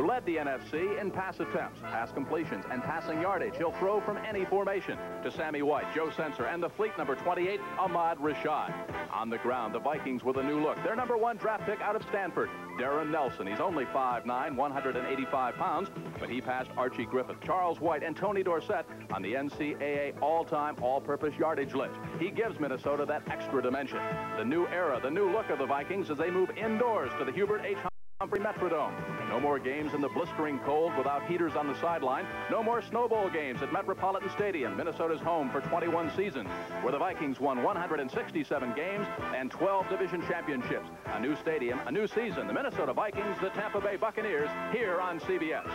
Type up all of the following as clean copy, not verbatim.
led the NFC in pass attempts, pass completions, and passing yardage. He'll throw from any formation to Sammy White, Joe Sensor, and the fleet number 28, Ahmad Rashad. On the ground, the Vikings with a new look. Their number 1 draft pick out of Stanford, Darren Nelson. He's only 5'9", 185 pounds, but he passed Archie Griffith, Charles White, and Tony Dorsett on the NCAA all-time all-purpose yardage list. He gives Minnesota that extra dimension. The new era, the new look of the Vikings as they move indoors to the Hubert H. Humphrey Metrodome. No more games in the blistering cold without heaters on the sideline. No more snowball games at Metropolitan Stadium, Minnesota's home for 21 seasons, where the Vikings won 167 games and 12 division championships. A new stadium, a new season. The Minnesota Vikings, the Tampa Bay Buccaneers, here on CBS.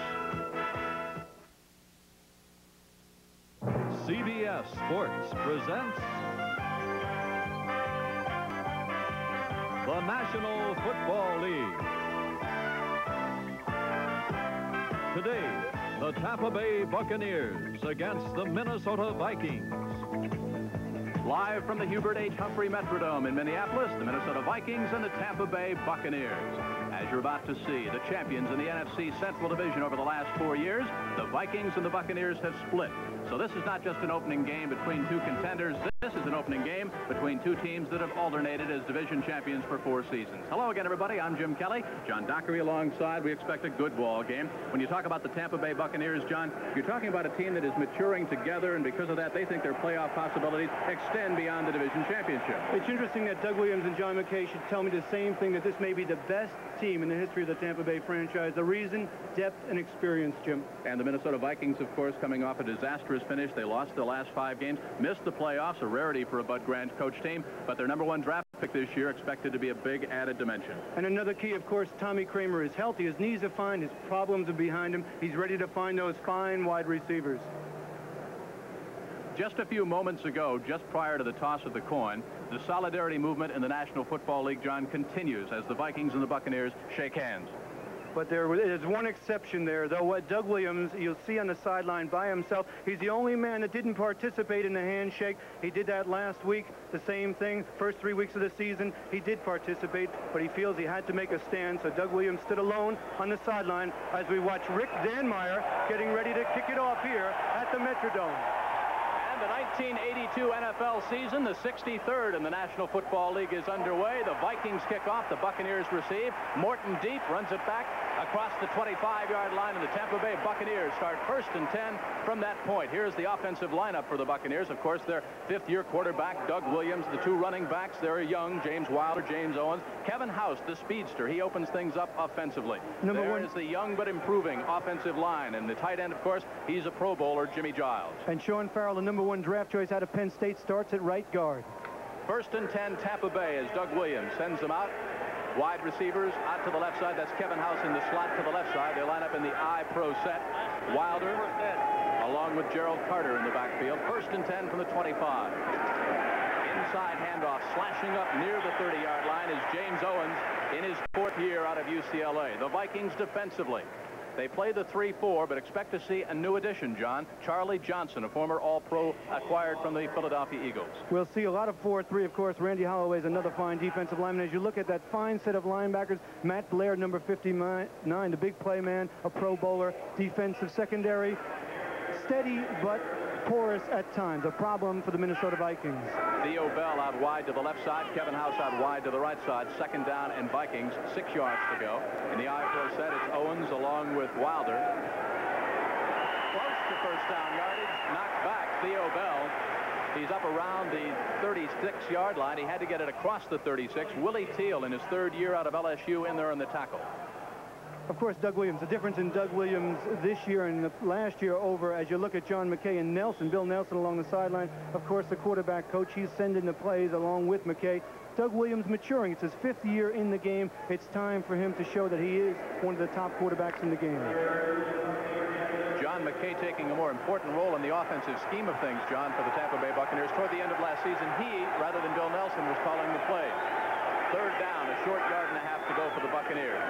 CBS Sports presents the National Football League. Today, the Tampa Bay Buccaneers against the Minnesota Vikings. Live from the Hubert H. Humphrey Metrodome in Minneapolis, the Minnesota Vikings and the Tampa Bay Buccaneers. As you're about to see, the champions in the NFC Central Division over the last 4 years, the Vikings and the Buccaneers have split. So this is not just an opening game between two contenders. This is an opening game between two teams that have alternated as division champions for 4 seasons. Hello again, everybody. I'm Jim Kelly. John Dockery alongside. We expect a good ball game. When you talk about the Tampa Bay Buccaneers, John, you're talking about a team that is maturing together, and because of that, they think their playoff possibilities extend beyond the division championship. It's interesting that Doug Williams and John McKay should tell me the same thing, that this may be the best team in the history of the Tampa Bay franchise. The reason, depth and experience, Jim. And the Minnesota Vikings, of course, coming off a disastrous finish. They lost the last 5 games, missed the playoffs, a rarity for a Bud Grant coach team, but their number 1 draft pick this year expected to be a big added dimension. And another key, of course, Tommy Kramer is healthy. His knees are fine. His problems are behind him. He's ready to find those fine wide receivers. Just a few moments ago, just prior to the toss of the coin, the solidarity movement in the National Football League, John, continues as the Vikings and the Buccaneers shake hands. But there is one exception there, though. What Doug Williams, you'll see on the sideline by himself, he's the only man that didn't participate in the handshake. He did that last week, the same thing. First 3 weeks of the season, he did participate, but he feels he had to make a stand. So Doug Williams stood alone on the sideline as we watch Rick Danmeyer getting ready to kick it off here at the Metrodome. The 1982 NFL season, the 63rd in the National Football League, is underway. The Vikings kick off. The Buccaneers receive. Morton deep runs it back across the 25-yard line, and the Tampa Bay Buccaneers start 1st and 10 from that point. Here's the offensive lineup for the Buccaneers. Of course, their 5th-year quarterback, Doug Williams. The 2 running backs, they're young, James Wilder, James Owens. Kevin House, the speedster, he opens things up offensively. There is the young but improving offensive line, and the tight end, of course, he's a Pro Bowler, Jimmy Giles. And Sean Farrell, the number 1 draft choice out of Penn State, starts at right guard. 1st and 10, Tampa Bay, as Doug Williams sends them out. Wide receivers out to the left side. That's Kevin House in the slot to the left side. They line up in the I-Pro set. Wilder along with Gerald Carter in the backfield. 1st and 10 from the 25. Inside handoff, slashing up near the 30-yard line is James Owens in his 4th year out of UCLA. The Vikings defensively. They play the 3-4, but expect to see a new addition, John. Charlie Johnson, a former All-Pro acquired from the Philadelphia Eagles. We'll see a lot of 4-3, of course. Randy Holloway is another fine defensive lineman. As you look at that fine set of linebackers, Matt Blair, number 59, the big play man, a Pro Bowler, defensive secondary, steady but porous at times, a problem for the Minnesota Vikings. Theo Bell out wide to the left side, Kevin House out wide to the right side. 2nd down and Vikings, 6 yards to go. In the I-Pro set, it's Owens along with Wilder. Close to 1st down yardage, knocked back Theo Bell. He's up around the 36-yard line. He had to get it across the 36. Willie Teal in his 3rd year out of LSU in there in the tackle. Of course, Doug Williams. The difference in Doug Williams this year and last year over, as you look at John McKay and Nelson, Bill Nelson along the sideline, of course, the quarterback coach, he's sending the plays along with McKay. Doug Williams maturing. It's his 5th year in the game. It's time for him to show that he is one of the top quarterbacks in the game. John McKay taking a more important role in the offensive scheme of things, John, for the Tampa Bay Buccaneers. Toward the end of last season, he, rather than Bill Nelson, was calling the plays. 3rd down, a short 1.5 yards to go for the Buccaneers.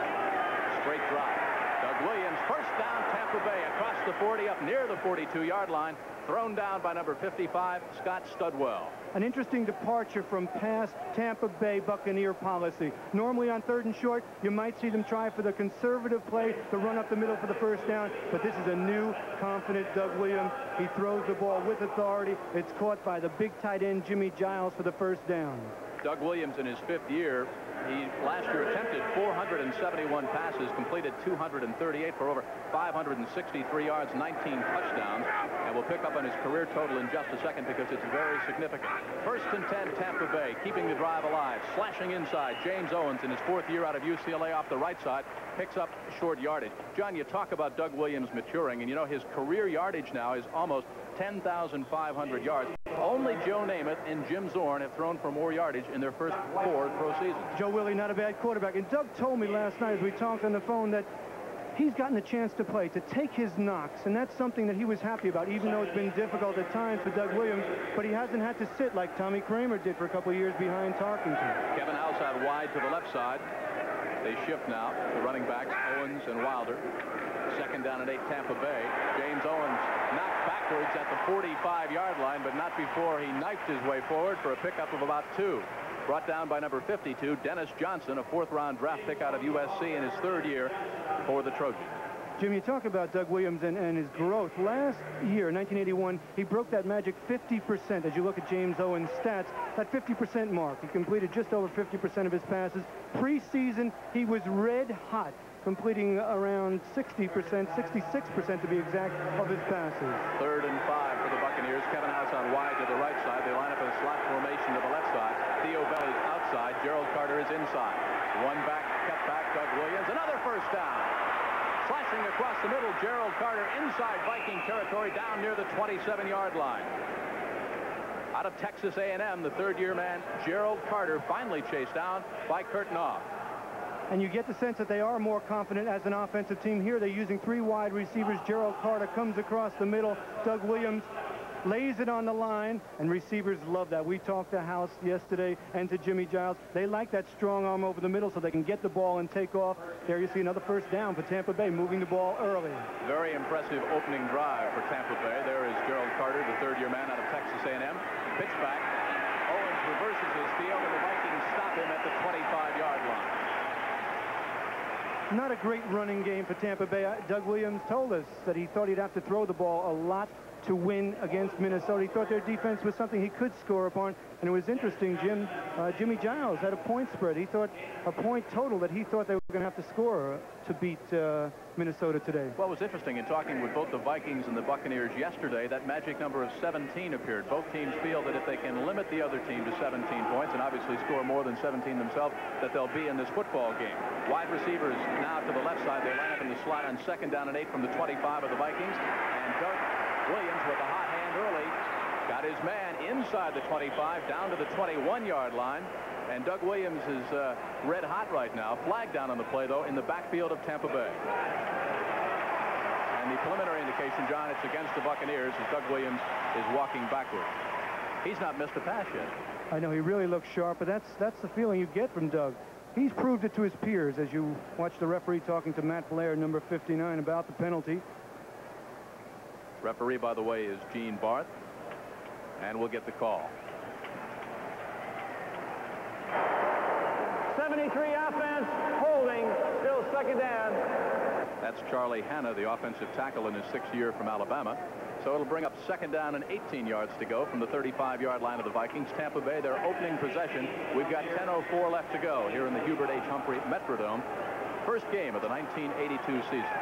Straight drop. Doug Williams, 1st down, Tampa Bay, across the 40, up near the 42-yard line. thrown down by number 55, Scott Studwell. An interesting departure from past Tampa Bay Buccaneer policy. Normally on 3rd and short, you might see them try for the conservative play to run up the middle for the first down, but this is a new, confident Doug Williams. He throws the ball with authority. It's caught by the big tight end Jimmy Giles for the first down. Doug Williams in his 5th year, he last year attempted 471 passes, completed 238 for over 563 yards, 19 touchdowns, and we'll pick up on his career total in just a second because it's very significant. 1st and 10, Tampa Bay, keeping the drive alive, slashing inside. James Owens in his 4th year out of UCLA off the right side picks up short yardage. John, you talk about Doug Williams maturing, and you know his career yardage now is almost 10,500 yards. Only Joe Namath and Jim Zorn have thrown for more yardage in their first 4 pro seasons. Joe Willie, not a bad quarterback. And Doug told me last night as we talked on the phone that he's gotten a chance to play, to take his knocks, and that's something that he was happy about, even though it's been difficult at times for Doug Williams, but he hasn't had to sit like Tommy Kramer did for a couple of years behind Tarkington. Kevin House out wide to the left side. They shift now, the running backs, Owens and Wilder. 2nd down and 8, Tampa Bay. James Owens knocked backwards at the 45-yard line, but not before he knifed his way forward for a pickup of about 2. Brought down by number 52, Dennis Johnson, a 4th-round draft pick out of USC in his 3rd year for the Trojans. Jim, you talk about Doug Williams and his growth. Last year, 1981, he broke that magic 50%. As you look at James Owens' stats, that 50% mark. He completed just over 50% of his passes. Preseason, he was red hot, completing around 60%, 66% to be exact, of his passes. 3rd and 5 for the Buccaneers. Kevin House on wide to the right side. They line up in a slot formation to the left side. Theo Belly's outside. Gerald Carter is inside. One back, cut back, Doug Williams. Another first down. Slashing across the middle, Gerald Carter inside Viking territory down near the 27-yard line. Out of Texas A&M, the 3rd-year man, Gerald Carter, finally chased down by Kurt Knopf. And you get the sense that they are more confident as an offensive team here. They're using 3 wide receivers. Gerald Carter comes across the middle. Doug Williams lays it on the line, and receivers love that. We talked to House yesterday and to Jimmy Giles. They like that strong arm over the middle so they can get the ball and take off. There you see another first down for Tampa Bay, moving the ball early. Very impressive opening drive for Tampa Bay. There is Gerald Carter, the 3rd-year man out of Texas A&M. Pitch back. Owens reverses his field, and the Vikings stop him at the 25-yard line. Not a great running game for Tampa Bay. Doug Williams told us that he thought he'd have to throw the ball a lot to win against Minnesota. He thought their defense was something he could score upon, and it was interesting, Jim. Jimmy Giles had a point spread. He thought a point total that he thought they were going to have to score to beat Minnesota today. Well, it was interesting in talking with both the Vikings and the Buccaneers yesterday. That magic number of 17 appeared. Both teams feel that if they can limit the other team to 17 points and obviously score more than 17 themselves, that they'll be in this football game. Wide receivers now to the left side. They line up in the slot on 2nd down and 8 from the 25 of the Vikings. And Doug Williams with a hot hand early got his man inside the 25 down to the 21-yard line, and Doug Williams is red hot right now. Flag down on the play, though, in the backfield of Tampa Bay. And the preliminary indication, John, it's against the Buccaneers as Doug Williams is walking backward. He's not missed a pass yet. I know he really looks sharp, but that's the feeling you get from Doug. He's proved it to his peers as you watch the referee talking to Matt Blair, number 59, about the penalty. Referee, by the way, is Gene Barth, and we'll get the call. 73 offense, holding, still 2nd down. That's Charlie Hanna, the offensive tackle in his 6th year from Alabama. So it'll bring up 2nd down and 18 yards to go from the 35-yard line of the Vikings. Tampa Bay, their opening possession. We've got 10:04 left to go here in the Hubert H. Humphrey Metrodome. First game of the 1982 season.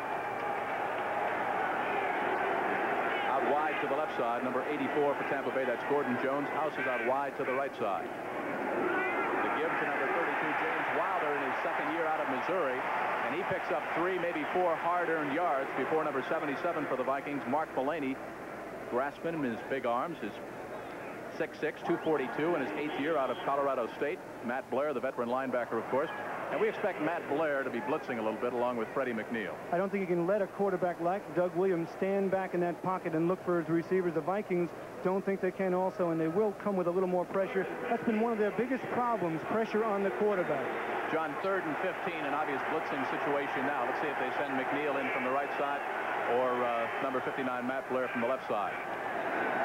Wide to the left side, number 84 for Tampa Bay. That's Gordon Jones. House is out wide to the right side. The give to number 32, James Wilder, in his 2nd year out of Missouri. And he picks up 3, maybe 4 hard-earned yards before number 77 for the Vikings, Mark Mullaney, grasping him in his big arms. His 6'6", 242 in his 8th year out of Colorado State. Matt Blair, the veteran linebacker, of course. And we expect Matt Blair to be blitzing a little bit along with Freddie McNeil. I don't think you can let a quarterback like Doug Williams stand back in that pocket and look for his receivers. The Vikings don't think they can also, and they will come with a little more pressure. That's been one of their biggest problems, pressure on the quarterback. John, 3rd and 15, an obvious blitzing situation now. Let's see if they send McNeil in from the right side or number 59, Matt Blair, from the left side.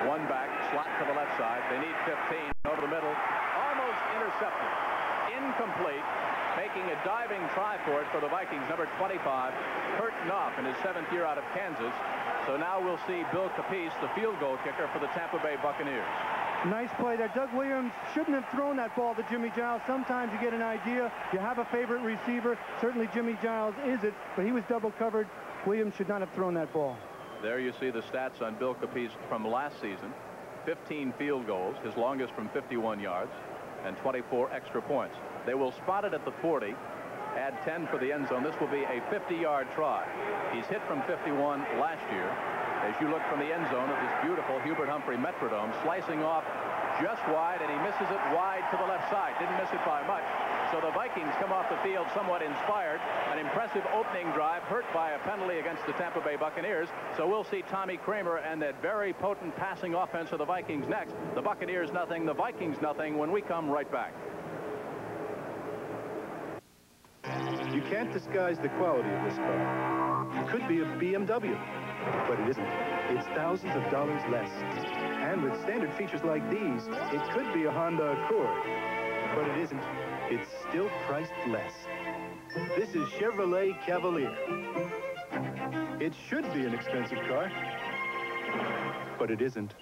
One back, slot to the left side. They need 15 over the middle. Almost intercepted. Incomplete. Making a diving try for it for the Vikings, number 25, Kurt Knopf in his 7th year out of Kansas. So now we'll see Bill Capice, the field goal kicker for the Tampa Bay Buccaneers. Nice play there. Doug Williams shouldn't have thrown that ball to Jimmy Giles. Sometimes you get an idea. You have a favorite receiver. Certainly Jimmy Giles is it, but he was double covered. Williams should not have thrown that ball. There you see the stats on Bill Capice from last season. 15 field goals, his longest from 51 yards, and 24 extra points. They will spot it at the 40, add 10 for the end zone. This will be a 50-yard try. He's hit from 51 last year. As you look from the end zone of this beautiful Hubert Humphrey Metrodome, slicing off just wide, and he misses it wide to the left side. Didn't miss it by much. So the Vikings come off the field somewhat inspired. An impressive opening drive, hurt by a penalty against the Tampa Bay Buccaneers. So we'll see Tommy Kramer and that very potent passing offense of the Vikings next. The Buccaneers nothing, the Vikings nothing, when we come right back. You can't disguise the quality of this car. It could be a BMW, but it isn't. It's thousands of dollars less. And with standard features like these, it could be a Honda Accord, but it isn't. It's still priced less. This is Chevrolet Cavalier. It should be an expensive car, but it isn't.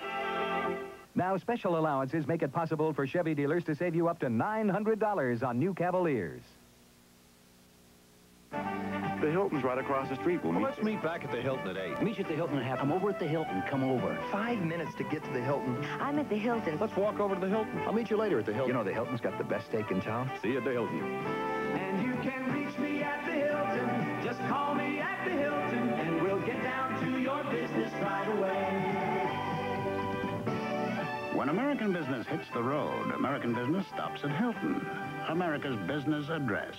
Now, special allowances make it possible for Chevy dealers to save you up to $900 on new Cavaliers. The Hilton's right across the street. Let's meet back at the Hilton at 8. Meet you at the Hilton at half. I'm over at the Hilton. Come over. 5 minutes to get to the Hilton. I'm at the Hilton. Let's walk over to the Hilton. I'll meet you later at the Hilton. You know, the Hilton's got the best steak in town. See you at the Hilton. And you can reach me at the Hilton. Just call me at the Hilton, and we'll get down to your business right away. When American business hits the road, American business stops at Hilton. America's business address.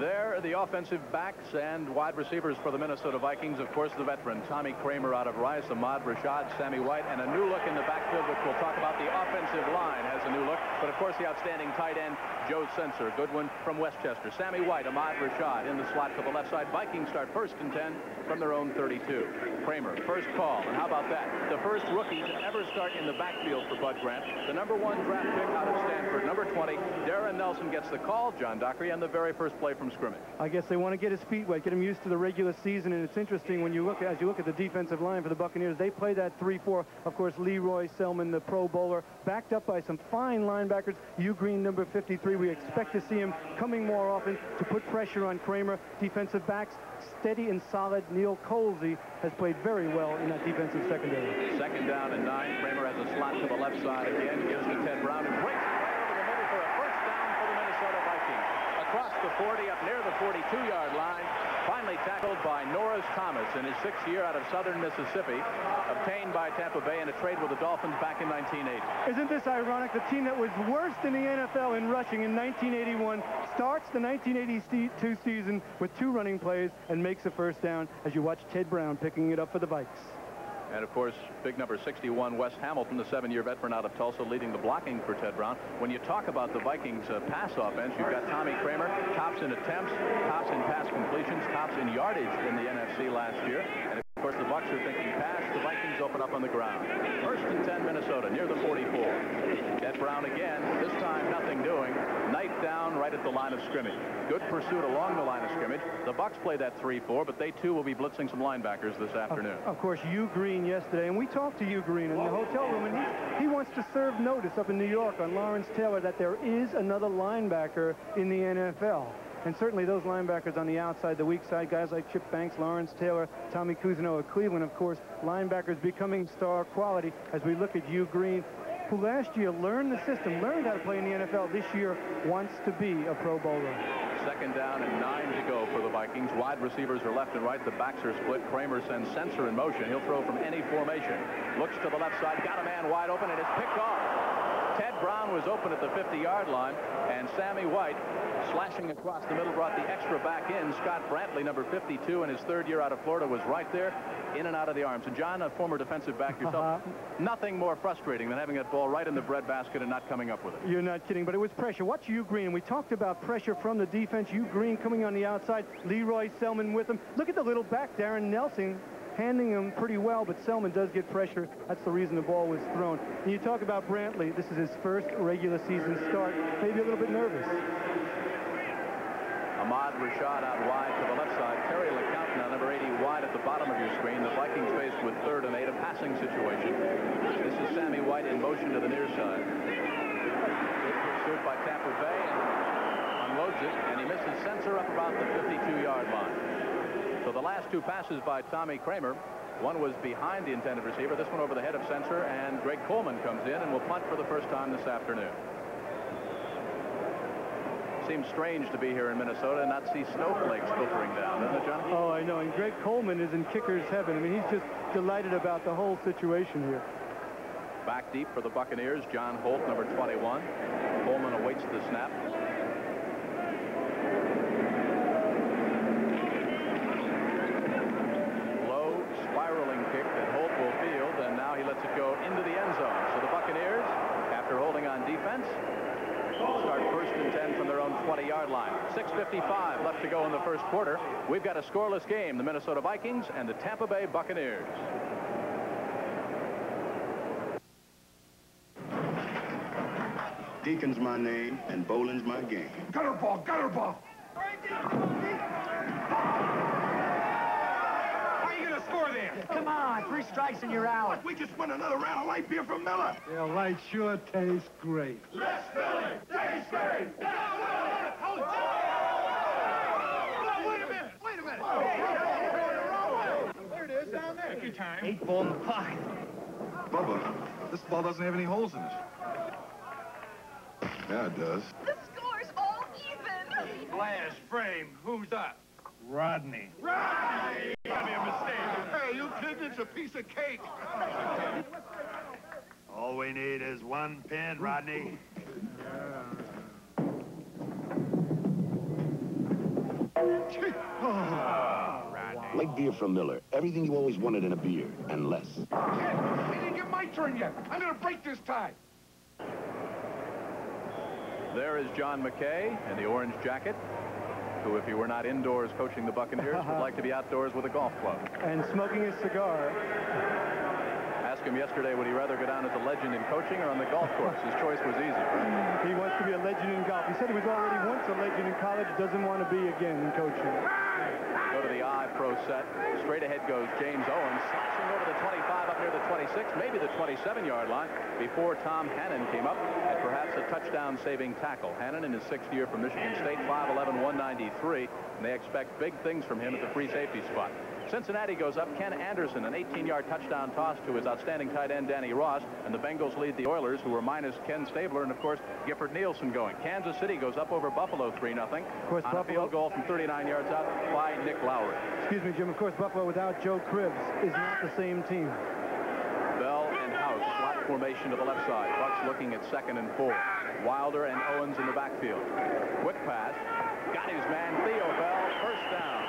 There are the offensive backs and wide receivers for the Minnesota Vikings. Of course, the veteran Tommy Kramer out of Rice, Ahmad Rashad, Sammy White, and a new look in the backfield, which we'll talk about. The offensive line has a new look, but of course the outstanding tight end, Joe Sensor. Good one from Westchester. Sammy White, Ahmad Rashad in the slot to the left side. Vikings start 1st and 10 from their own 32. Kramer, first call, and how about that? The first rookie to ever start in the backfield for Bud Grant. The number 1 draft pick out of Stanford, number 20, Darren Nelson gets the call, John Dockery, and the very first play from scrimmage. I guess they want to get his feet wet, get him used to the regular season, and it's interesting when you look as you look at the defensive line for the Buccaneers. They play that 3-4. Of course, Leroy Selman, the Pro Bowler, backed up by some fine linebackers. Hugh Green, number 53. We expect to see him coming more often to put pressure on Kramer. Defensive backs, steady and solid. Neil Colsey has played very well in that defensive secondary. 2nd down and 9. Kramer has a slot to the left side again, gives to Ted Brown, and breaks it right over the middle for a first down for the Minnesota Vikings. Across the 40, up near the 42-yard line. Finally tackled by Norris Thomas in his 6th year out of southern Mississippi, obtained by Tampa Bay in a trade with the Dolphins back in 1980. Isn't this ironic? The team that was worst in the NFL in rushing in 1981 starts the 1982 season with 2 running plays and makes a first down as you watch Ted Brown picking it up for the Vikes. And, of course, big number 61, Wes Hamilton, the 7-year veteran out of Tulsa, leading the blocking for Ted Brown. When you talk about the Vikings' pass offense, you've got Tommy Kramer, tops in attempts, tops in pass completions, tops in yardage in the NFC last year. And, of course, the Bucs are thinking pass. The Vikings open up on the ground. 1st and 10, Minnesota, near the 44. Ted Brown again, this time nothing doing. Knife down right at the line of scrimmage. Good pursuit along the line of scrimmage. The Bucs play that 3-4, but they, too, will be blitzing some linebackers this afternoon. Of course, Hugh Green yesterday, and we talked to Hugh Green in the hotel room, and he wants to serve notice up in New York on Lawrence Taylor that there is another linebacker in the NFL. And certainly those linebackers on the outside, the weak side, guys like Chip Banks, Lawrence Taylor, Tommy Cousineau of Cleveland, of course, linebackers becoming star quality as we look at Hugh Green, who last year learned the system, learned how to play in the NFL. This year wants to be a Pro Bowler. 2nd down and 9 to go for the Vikings. Wide receivers are left and right. The backs are split. Kramer sends Sensor in motion. He'll throw from any formation. Looks to the left side. Got a man wide open, and it's picked off. Ted Brown was open at the 50-yard line, and Sammy White, slashing across the middle, brought the extra back in. Scott Brantley, number 52, in his 3rd year out of Florida, was right there, in and out of the arms. And, John, a former defensive back yourself, nothing more frustrating than having that ball right in the breadbasket and not coming up with it. You're not kidding, but it was pressure. Watch Hugh Green. We talked about pressure from the defense. Hugh Green coming on the outside. Leroy Selman with him. Look at the little back, Darren Nelson. handling him pretty well, but Selman does get pressure. That's the reason the ball was thrown. And you talk about Brantley. This is his first regular season start. Maybe a little bit nervous. Ahmad Rashad out wide to the left side. Terry LeCount now, number 80, wide at the bottom of your screen. The Vikings faced with 3rd and 8, a passing situation. This is Sammy White in motion to the near side. Pursued by Tampa Bay and unloads it, and he misses Sensor up about the 52-yard line. So the last 2 passes by Tommy Kramer, one was behind the intended receiver, this one over the head of Sensor, and Greg Coleman comes in and will punt for the first time this afternoon. Seems strange to be here in Minnesota and not see snowflakes filtering down, doesn't it, Johnny? Oh, I know. And Greg Coleman is in kicker's heaven. I mean, he's just delighted about the whole situation here. Back deep for the Buccaneers, John Holt, number 21. Coleman awaits the snap. Low, spiraling kick that Holt will field, and now he lets it go into the end zone. So the Buccaneers, after holding on defense, start 1st and 10 from their own 20-yard line. 6:55 left to go in the first quarter. We've got a scoreless game, the Minnesota Vikings and the Tampa Bay Buccaneers. Deacon's my name, and bowling's my game. Gutter ball, gutter ball. How are you going to score there? Come on, 3 strikes and you're out. We just won another round of light beer from Miller. Yeah, light sure tastes great. Let's fill it. Taste great. Wait a minute. There it is, down there. Take your time. 8 ball in the pocket. Bubba, this ball doesn't have any holes in it. Yeah, it does. The score's all even. Flash frame. Who's up? Rodney. Rodney! Gotta be a mistake. Hey, you kids, it's a piece of cake. All we need is 1 pin, Rodney. Light beer from Miller. Everything you always wanted in a beer, and less. Hey, didn't get my turn yet. I'm gonna break this tie. There is John McKay in the orange jacket, who, if he were not indoors coaching the Buccaneers, would like to be outdoors with a golf club. And smoking his cigar. Asked him yesterday, would he rather go down as a legend in coaching or on the golf course? His choice was easy, right? He wants to be a legend in golf. He said he was already once a legend in college, doesn't want to be again in coaching. Go to the I pro set. Straight ahead goes James Owens, slashing over the 25 up near the 26, maybe the 27-yard line, before Tom Hannon came up at perhaps a touchdown-saving tackle. Hannon in his 6th year from Michigan State, 5'11", 193, and they expect big things from him at the free safety spot. Cincinnati goes up. Ken Anderson, an 18-yard touchdown toss to his outstanding tight end, Danny Ross, and the Bengals lead the Oilers, who were minus Ken Stabler, and, of course, Gifford Nielsen going. Kansas City goes up over Buffalo 3-0 on a field goal from 39 yards out by Nick Lowry. Excuse me, Jim. Of course, Buffalo without Joe Cribbs is not the same team. Bell and House, slot formation to the left side. Bucks looking at 2nd and 4. Wilder and Owens in the backfield. Quick pass. Got his man, Theo Bell. First down.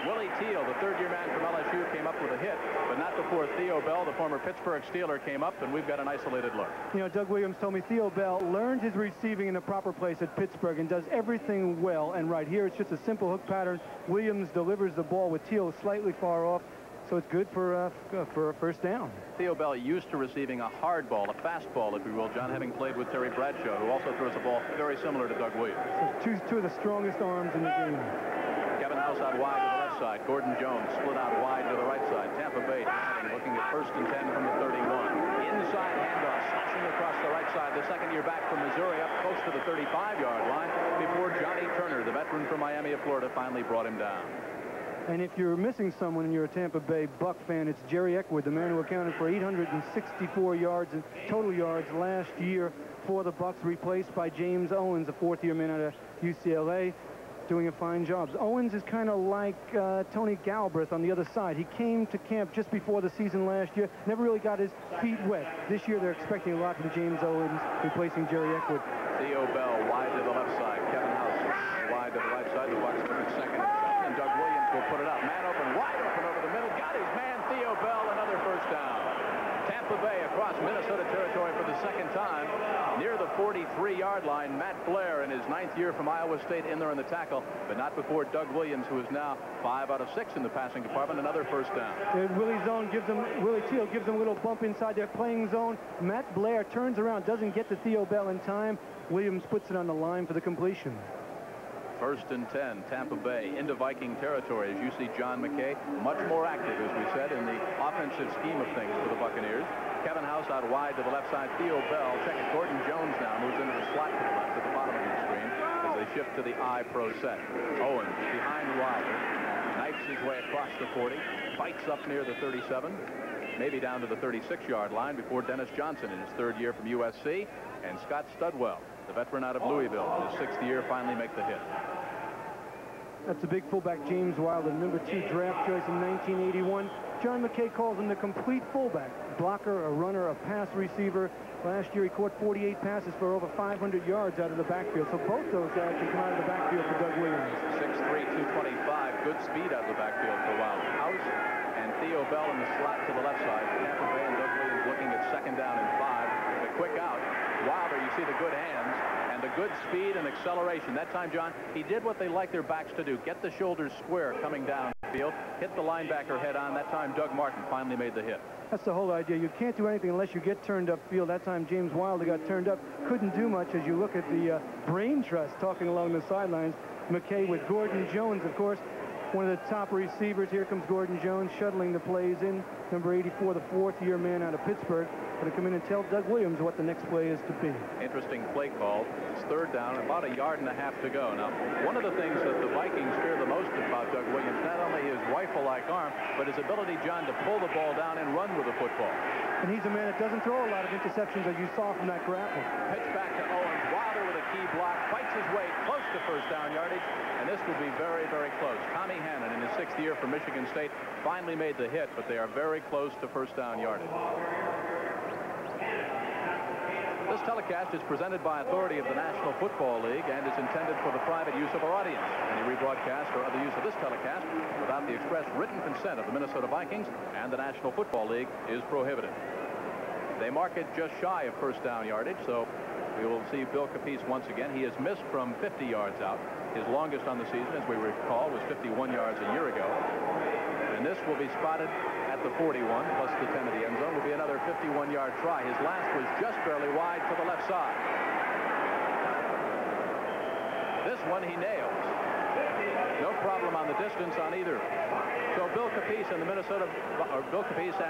Willie Teal, the 3rd-year man from LSU, came up with a hit, but not before Theo Bell, the former Pittsburgh Steeler, came up, and we've got an isolated look. You know, Doug Williams told me Theo Bell learned his receiving in the proper place at Pittsburgh and does everything well. And right here, it's just a simple hook pattern. Williams delivers the ball with Teal slightly far off, so it's good for a first down. Theo Bell used to receiving a hard ball, a fastball, if you will, John, having played with Terry Bradshaw, who also throws a ball very similar to Doug Williams. So two of the strongest arms in the game. Kevin House out wide to the left side. Gordon Jones split out wide to the right side. Tampa Bay looking at 1st and 10 from the 31. Inside handoff, slashing across the right side. The 2nd-year back from Missouri up close to the 35-yard line before Johnny Turner, the veteran from Miami of Florida, finally brought him down. And if you're missing someone and you're a Tampa Bay Buck fan, it's Jerry Eckwood, the man who accounted for 864 yards in total yards last year for the Bucks, replaced by James Owens, a 4th-year man out of UCLA, doing a fine job. Owens is kind of like Tony Galbraith on the other side. He came to camp just before the season last year, never really got his feet wet. This year they're expecting a lot from James Owens, replacing Jerry Eckwood. Theo Bell wide to the left side. Kevin House wide to the right side. The Bucks looking 2nd and 7, and Doug Williams will put it up. Man open, wide open over the middle. Got his man, Theo Bell, another first down. Tampa Tampa Bay across Minnesota territory for the second time. Near the 43-yard line, Matt Blair in his 9th year from Iowa State in there on the tackle, but not before Doug Williams, who is now 5 out of 6 in the passing department, another first down. Willie Teal gives them a little bump inside their playing zone. Matt Blair turns around, doesn't get to Theo Bell in time. Williams puts it on the line for the completion. 1st and 10, Tampa Bay into Viking territory. As you see, John McKay much more active, as we said, in the offensive scheme of things for the Buccaneers. Kevin House out wide to the left side. Theo Bell, check it. Gordon Jones now moves into the slot to the left at the bottom of the screen as they shift to the I pro set. Owens behind Wilder, knifes his way across the 40, bites up near the 37, maybe down to the 36-yard line before Dennis Johnson in his 3rd year from USC and Scott Studwell, the veteran out of Louisville, in his 6th year, finally make the hit. That's the big fullback, James Wilder, number 2 draft choice in 1981. John McKay calls him the complete fullback. Blocker, a runner, a pass receiver. Last year he caught 48 passes for over 500 yards out of the backfield. So both those guys can come out of the backfield for Doug Williams. 6'3", 225. Good speed out of the backfield for Wilder. House and Theo Bell in the slot to the left side. Tampa Bay and Doug Williams looking at 2nd down and 5. The quick out. Wilder, you see the good hands and the good speed and acceleration. That time, John, he did what they like their backs to do. Get the shoulders square coming down the field. Hit the linebacker head on. That time, Doug Martin finally made the hit. That's the whole idea. You can't do anything unless you get turned upfield. That time, James Wilder got turned up. Couldn't do much as you look at the brain trust talking along the sidelines. McKay with Gordon Jones, of course, one of the top receivers. Here comes Gordon Jones shuttling the plays in. Number 84, the 4th-year man out of Pittsburgh. Going to come in and tell Doug Williams what the next play is to be. Interesting play call. It's 3rd down, about 1.5 yards to go. Now, one of the things that the Vikings fear the most about Doug Williams, not only his rifle-like arm, but his ability, John, to pull the ball down and run with the football. And he's a man that doesn't throw a lot of interceptions, as you saw from that grapple. Pitch back to Owens. Wilder with a key block, fights his way close to first down yardage, and this will be very, very close. Tommy Hannon, in his 6th year from Michigan State, finally made the hit, but they are very close to first down yardage. This telecast is presented by authority of the National Football League and is intended for the private use of our audience. Any rebroadcast or other use of this telecast without the express written consent of the Minnesota Vikings and the National Football League is prohibited. They mark it just shy of first down yardage, so we will see Bill Capice once again. He has missed from 50 yards out. His longest on the season, as we recall, was 51 yards a year ago. And this will be spotted at the 41, plus the 10 of the end zone. Will be another 51-yard try. His last was just barely wide to the left side. This one he nails. No problem on the distance on either. So Bill Capice and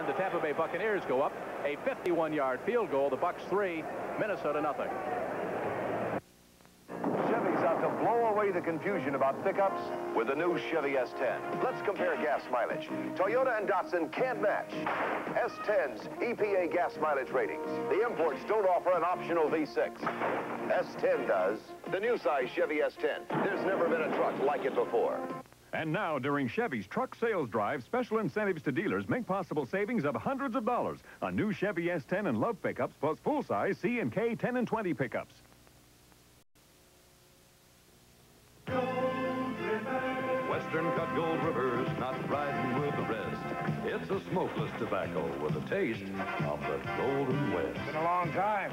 the Tampa Bay Buccaneers go up a 51-yard field goal. The Bucs 3, Minnesota nothing. Chevy's out to blow away the confusion about pickups with the new Chevy S10. Let's compare gas mileage. Toyota and Datsun can't match S10's EPA gas mileage ratings. The imports don't offer an optional V6. S10 does. The new size Chevy S10. There's never been a truck like it before. And now, during Chevy's truck sales drive, special incentives to dealers make possible savings of hundreds of dollars on new Chevy S10 and Love pickups, plus full-size C and K 10 and 20 pickups. Western cut Gold River's not riding with the rest. It's a smokeless tobacco with a taste of the Golden West. Been a long time.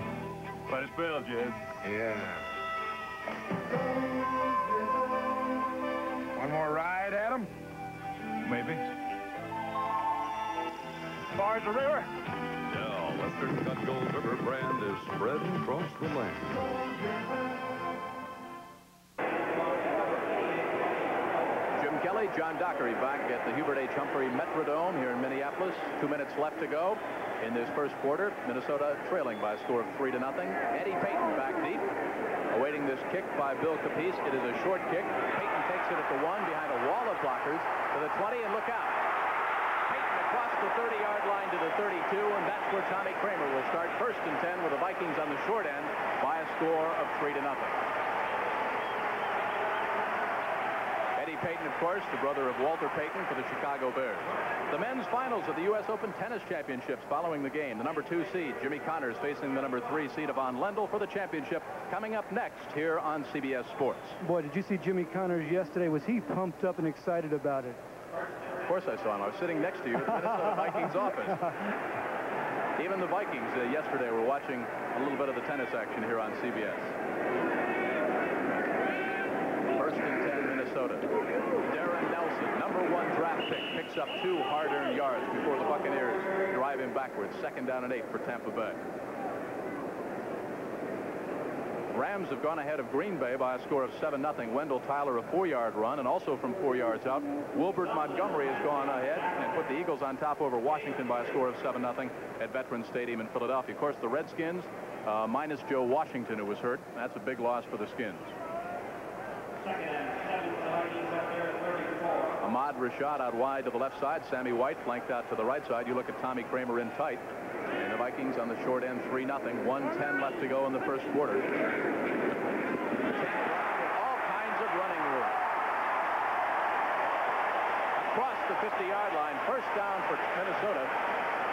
Let it spell, Jed. Yeah. One more ride, Adam? Maybe. As far as the river? Yeah, Western cut Gold River brand is spreading across the land. Kelly, John Dockery back at the Hubert H. Humphrey Metrodome here in Minneapolis. 2 minutes left to go in this first quarter. Minnesota trailing by a score of 3-0. Eddie Payton back deep, awaiting this kick by Bill Capice. It is a short kick. Payton takes it at the 1 behind a wall of blockers to the 20, and look out. Payton across the 30-yard line to the 32, and that's where Tommy Kramer will start. 1st and 10 with the Vikings on the short end by a score of 3-0. Eddie Payton, of course, the brother of Walter Payton for the Chicago Bears. The men's finals of the U.S. Open Tennis Championships following the game. The number 2 seed, Jimmy Connors, facing the number 3 seed, Yvonne Lendl, for the championship. Coming up next here on CBS Sports. Boy, did you see Jimmy Connors yesterday? Was he pumped up and excited about it? Of course I saw him. I was sitting next to you at the Minnesota Vikings office. Even the Vikings yesterday were watching a little bit of the tennis action here on CBS. First and 10, Minnesota. Darren Nelson, #1 draft pick, picks up 2 hard-earned yards before the Buccaneers drive him backwards. 2nd down and 8 for Tampa Bay. Rams have gone ahead of Green Bay by a score of 7-0. Wendell Tyler, a 4-yard run, and also from 4 yards out, Wilbert Montgomery has gone ahead and put the Eagles on top over Washington by a score of 7-0 at Veterans Stadium in Philadelphia. Of course, the Redskins, minus Joe Washington, who was hurt. That's a big loss for the Skins. Ahmad Rashad out wide to the left side. Sammy White flanked out to the right side. You look at Tommy Kramer in tight. And the Vikings on the short end, 3-0. 1:10 left to go in the first quarter. With all kinds of running room. Across the 50-yard line, first down for Minnesota.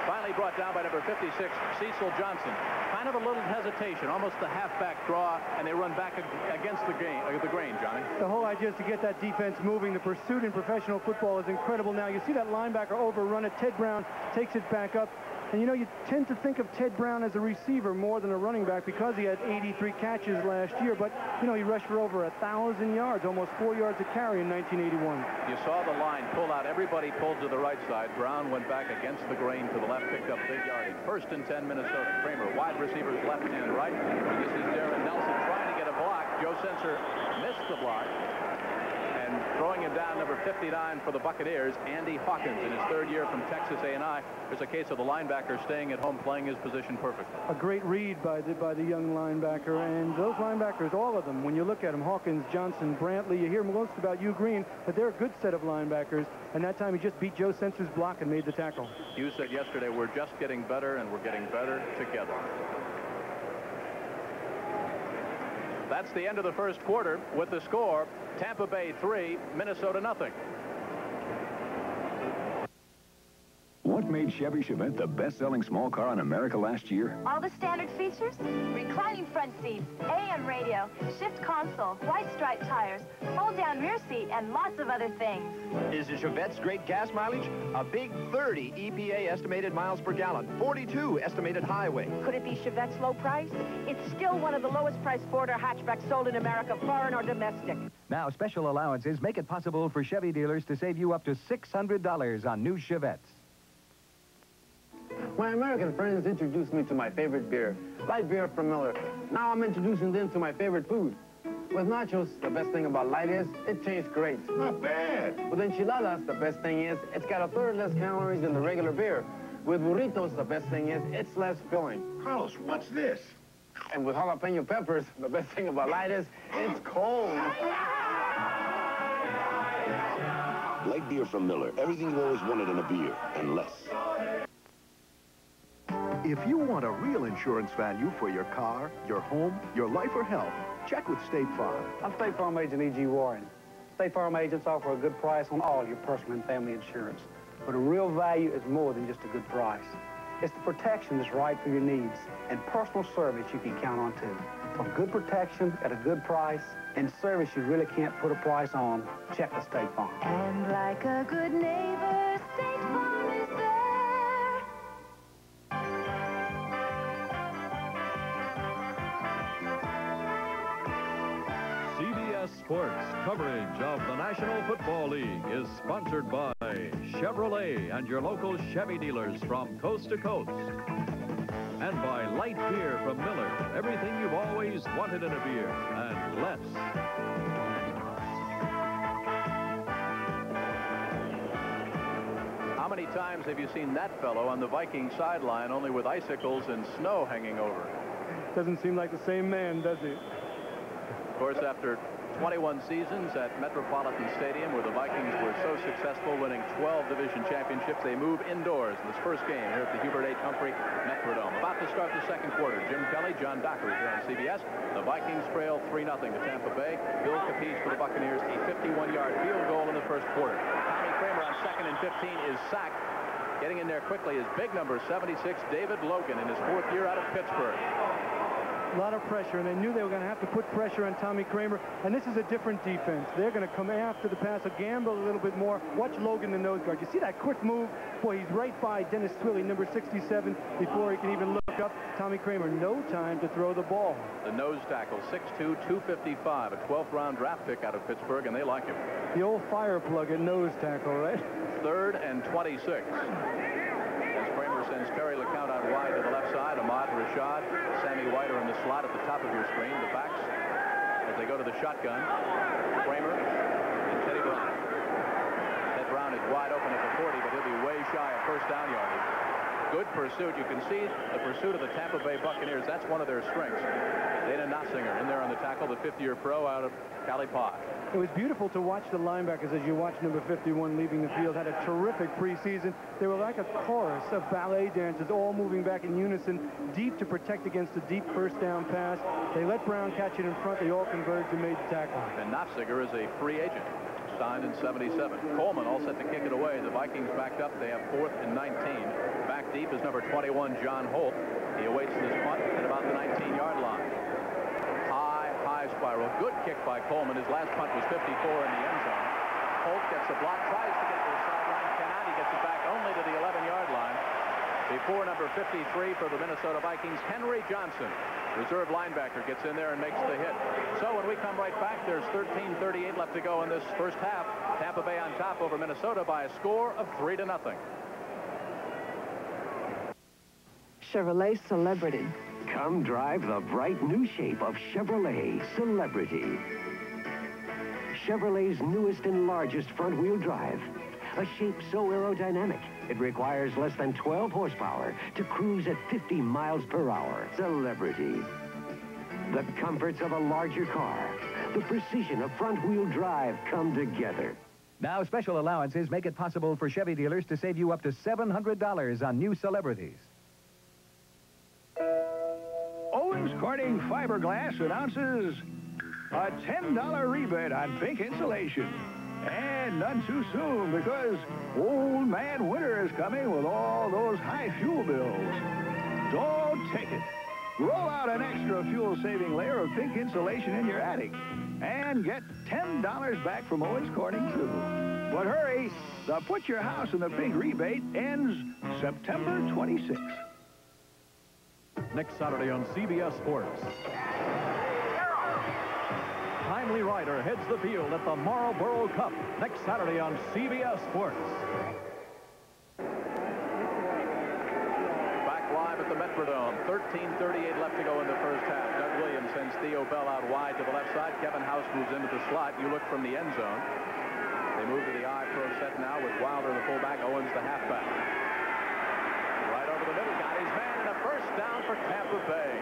Finally brought down by number 56, Cecil Johnson. Kind of a little hesitation, almost the halfback draw, and they run back against the grain, Johnny. The whole idea is to get that defense moving. The pursuit in professional football is incredible now. You see that linebacker overrun it. Ted Brown takes it back up. And, you know, you tend to think of Ted Brown as a receiver more than a running back because he had 83 catches last year. But, you know, he rushed for over 1,000 yards, almost 4 yards a carry in 1981. You saw the line pull out. Everybody pulled to the right side. Brown went back against the grain to the left, picked up big yardage. First and 10, Minnesota. Kramer, wide receivers left and right. And this is Darren Nelson trying to get a block. Joe Sensor missed the block. And throwing him down, number 59 for the Buccaneers, Andy Hawkins, in his 3rd year from Texas A&I. There's a case of the linebacker staying at home, playing his position perfectly. A great read by the young linebacker, and those linebackers, all of them, when you look at them, Hawkins, Johnson, Brantley, you hear most about Hugh Green, but they're a good set of linebackers, and that time he just beat Joe Sensor's block and made the tackle. Hugh said yesterday, we're just getting better, and we're getting better together. That's the end of the first quarter with the score, Tampa Bay 3, Minnesota 0. What made Chevy Chevette the best-selling small car in America last year? All the standard features: reclining front seats, AM radio, shift console, white striped tires, fold-down rear seat, and lots of other things. Is the Chevette's great gas mileage? A big 30 EPA estimated miles per gallon, 42 estimated highway. Could it be Chevette's low price? It's still one of the lowest priced Ford or hatchbacks sold in America, foreign or domestic. Now, special allowances make it possible for Chevy dealers to save you up to $600 on new Chevettes. My American friends introduced me to my favorite beer, light beer from Miller. Now I'm introducing them to my favorite food. With nachos, the best thing about light is it tastes great. Not bad. With enchiladas, the best thing is it's got 1/3 less calories than the regular beer. With burritos, the best thing is it's less filling. Carlos, what's this? And with jalapeno peppers, the best thing about light is it's cold. Light beer from Miller. Everything you always wanted in a beer, and less. If you want a real insurance value for your car, your home, your life, or health, check with State Farm. I'm State Farm Agent E.G. Warren. State Farm agents offer a good price on all your personal and family insurance. But a real value is more than just a good price. It's the protection that's right for your needs and personal service you can count on, too. For good protection at a good price and service you really can't put a price on, check with State Farm. And like a good neighbor, State Farm is there. CBS Sports coverage of the National Football League is sponsored by Chevrolet and your local Chevy dealers from coast to coast. And by light beer from Miller, everything you've always wanted in a beer, and less. How many times have you seen that fellow on the Viking sideline, only with icicles and snow hanging over? Doesn't seem like the same man, does he? Of course, after 21 seasons at Metropolitan Stadium, where the Vikings were so successful, winning 12 division championships, they move indoors in this first game here at the Hubert H. Humphrey Metrodome. About to start the second quarter. Jim Kelly, John Dockery here on CBS. The Vikings trail 3-0 to Tampa Bay. Bill Capiz for the Buccaneers, a 51-yard field goal in the first quarter. Tommy Kramer on 2nd and 15 is sacked. Getting in there quickly is big number 76, David Logan, in his 4th year out of Pittsburgh. A lot of pressure, and they knew they were going to have to put pressure on Tommy Kramer, and this is a different defense. They're going to come after the pass, gamble a little bit more. Watch Logan, the nose guard. You see that quick move? Boy, he's right by Dennis Twilley, number 67, before he can even look up. Tommy Kramer, no time to throw the ball. The nose tackle, 6'2", 255, a 12th round draft pick out of Pittsburgh, and they like him. The old fire plug at nose tackle, right? 3rd and 26. As Kramer sends Terry LeCount out wide to the left side, Ahmad Rashad, Sammy White are in the slot at the top of your screen. The backs, as they go to the shotgun, Kramer and Teddy Brown. Ted Brown is wide open at the 40, but he'll be way shy of first down yardage. Good pursuit. You can see the pursuit of the Tampa Bay Buccaneers. That's one of their strengths. Dana Nossinger in there on the tackle, the 50-year pro out of Cali Pod. It was beautiful to watch the linebackers as you watch number 51 leaving the field. Had a terrific preseason. They were like a chorus of ballet dancers, all moving back in unison, deep to protect against a deep first down pass. They let Brown catch it in front. They all converged and made the tackle. And Nossinger is a free agent. Signed in 77. Coleman all set to kick it away. The Vikings backed up. They have 4th and 19. Back deep is number 21, John Holt. He awaits this punt at about the 19-yard line. High spiral. Good kick by Coleman. His last punt was 54 in the end zone. Holt gets a block, tries to get to the sideline, cannot. He gets it back only to the 11-yard line. Before number 53 for the Minnesota Vikings, Henry Johnson, reserve linebacker, gets in there and makes the hit. So when we come right back, there's 13:38 left to go in this first half. Tampa Bay on top over Minnesota by a score of 3-0. Chevrolet Celebrity. Come drive the bright new shape of Chevrolet Celebrity. Chevrolet's newest and largest front-wheel drive. A shape so aerodynamic, it requires less than 12 horsepower to cruise at 50 miles per hour. Celebrity. The comforts of a larger car, the precision of front-wheel drive come together. Now, special allowances make it possible for Chevy dealers to save you up to $700 on new Celebrities. Owens Corning Fiberglass announces a $10 rebate on pink insulation. And none too soon, because old man winter is coming with all those high fuel bills. Don't take it. Roll out an extra fuel-saving layer of pink insulation in your attic and get $10 back from Owens Corning, too. But hurry, the Put Your House in the Pink rebate ends September 26th. Next Saturday on CBS Sports. Timely Rider heads the field at the Marlboro Cup next Saturday on CBS Sports. Back live at the Metrodome. 13:38 left to go in the first half. Doug Williams sends Theo Bell out wide to the left side. Kevin House moves into the slot. You look from the end zone. They move to the I-Pro set now with Wilder the fullback, Owens the halfback. Right over the middle, got his man, and a first down for Tampa Bay.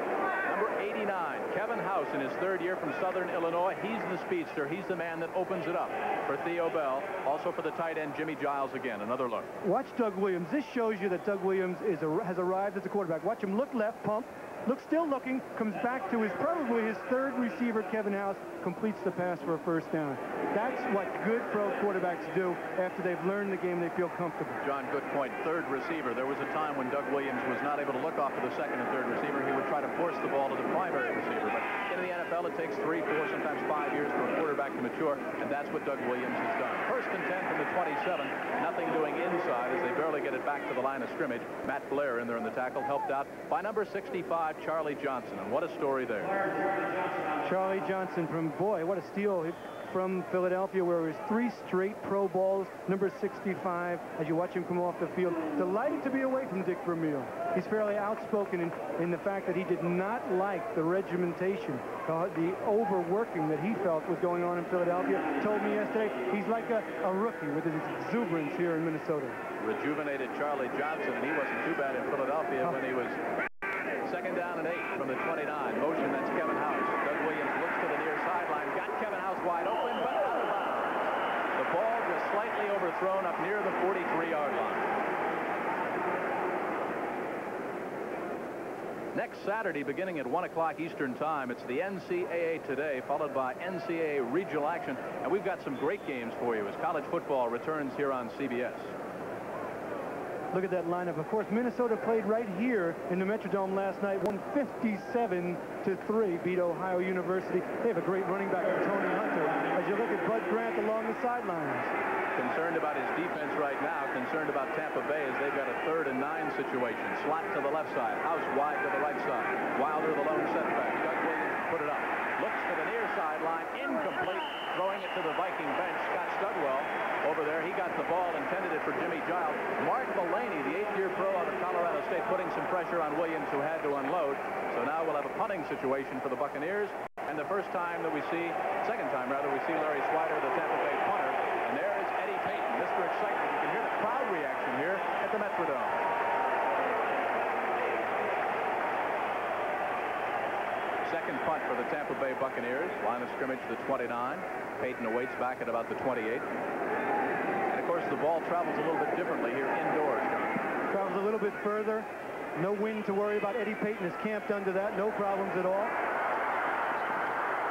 Number 89, Kevin House, in his 3rd year from Southern Illinois. He's the speedster. He's the man that opens it up for Theo Bell. Also for the tight end, Jimmy Giles again. Another look. Watch Doug Williams. This shows you that Doug Williams has arrived as a quarterback. Watch him look left, pump. Looks still looking, comes back to probably his 3rd receiver, Kevin House, completes the pass for a first down. That's what good pro quarterbacks do after they've learned the game. They feel comfortable. John, good point. 3rd receiver. There was a time when Doug Williams was not able to look off of the 2nd and 3rd receiver. He would try to force the ball to the primary receiver. But in the NFL, it takes 3, 4, sometimes 5 years for a quarterback to mature, and that's what Doug Williams has done. 1st and 10 from the 27. Nothing doing inside as they barely get it back to the line of scrimmage. Matt Blair in there in the tackle, helped out by number 65, Charlie Johnson. And what a story there. Charlie Johnson from, boy, what a steal from Philadelphia, where it was 3 straight Pro Bowls. Number 65, as you watch him come off the field. Delighted to be away from Dick Vermeil. He's fairly outspoken in the fact that he did not like the regimentation, the overworking that he felt was going on in Philadelphia. Told me yesterday he's like a rookie with his exuberance here in Minnesota. Rejuvenated Charlie Johnson, and he wasn't too bad in Philadelphia when he was 2nd down and 8 from the 29. Motion, that's Kevin House. Doug Williams looks to the near sideline. Got Kevin House wide open, but out of bounds. The ball just slightly overthrown up near the 43-yard line. Next Saturday, beginning at 1 o'clock Eastern Time, it's the NCAA Today, followed by NCAA Regional Action. And we've got some great games for you as college football returns here on CBS. Look at that lineup. Of course, Minnesota played right here in the Metrodome last night, won 57-3, beat Ohio University. They have a great running back, Tony Hunter. As you look at Bud Grant along the sidelines. Concerned about his defense right now, concerned about Tampa Bay as they've got a 3rd and 9 situation. Slot to the left side, House wide to the right side. Wilder the lone setback. Doug Williams put it up. Looks to the near sideline, incomplete. Throwing it to the Viking bench, Scott Studwell over there. He got the ball, intended it for Jimmy Giles. Mark Mullaney, the 8th-year pro out of Colorado State, putting some pressure on Williams, who had to unload. So now we'll have a punting situation for the Buccaneers. And the second time we see Larry Swider, the Tampa Bay punter. And there is Eddie Payton, Mr. Excitement. You can hear the crowd reaction here at the Metrodome. Second punt for the Tampa Bay Buccaneers. Line of scrimmage to the 29. Payton awaits back at about the 28. And, of course, the ball travels a little bit differently here indoors. Travels a little bit further. No wind to worry about. Eddie Payton is camped under that. No problems at all.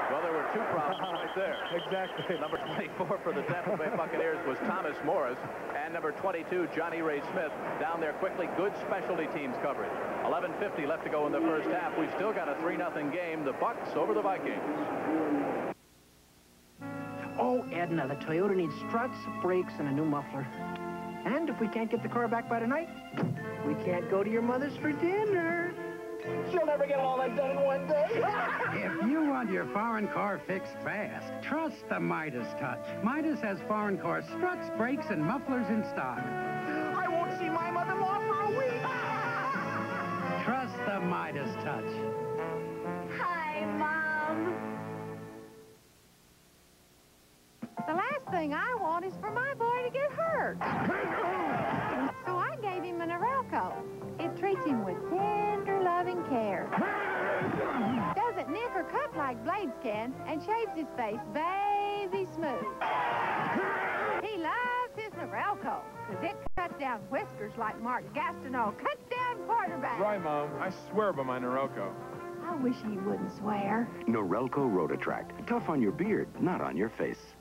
Well, there were 2 problems right there. Exactly. Number 24 for the Tampa Bay Buccaneers was Thomas Morris, and number 22, Johnny Ray Smith, down there quickly. Good specialty teams coverage. 11:50 left to go in the first half. We've still got a 3-0 game. The Bucs over the Vikings. Oh, Edna, the Toyota needs struts, brakes, and a new muffler. And if we can't get the car back by tonight, we can't go to your mother's for dinner. She'll never get all that done in one day. If you want your foreign car fixed fast, trust the Midas Touch. Midas has foreign car struts, brakes, and mufflers in stock. I won't see my mother more for a week. Trust the Midas Touch. Hi, Mom. The last thing I want is for my boy to get hurt. So I gave him an Norelco. It treats him with tender, loving care. Doesn't nick or cut like blades can, and shaves his face baby smooth. He loves his Norelco, because it cuts down whiskers like Mark Gastineau cuts down quarterbacks. Right, Mom. I swear by my Norelco. I wish he wouldn't swear. Norelco Rotatract. Tough on your beard, not on your face.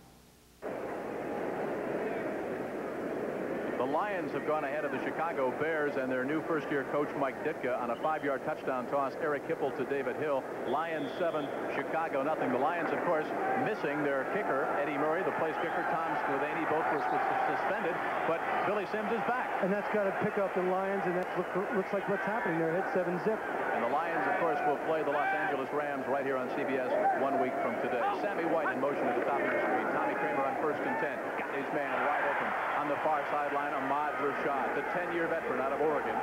The Lions have gone ahead of the Chicago Bears and their new first-year coach, Mike Ditka, on a 5-yard touchdown toss. Eric Hipple to David Hill. Lions 7, Chicago nothing. The Lions, of course, missing their kicker, Eddie Murray, the place kicker, Tom Squillaney, both were suspended, but Billy Sims is back. And that's got to pick up the Lions, and that looks like what's happening there. Hit 7-zip. And the Lions, of course, will play the Los Angeles Rams right here on CBS 1 week from today. Sammy White in motion at the top of the screen. Tommy Kramer on 1st and 10. Got his man wide open. On the far sideline, Ahmad Rashad, the 10-year veteran out of Oregon.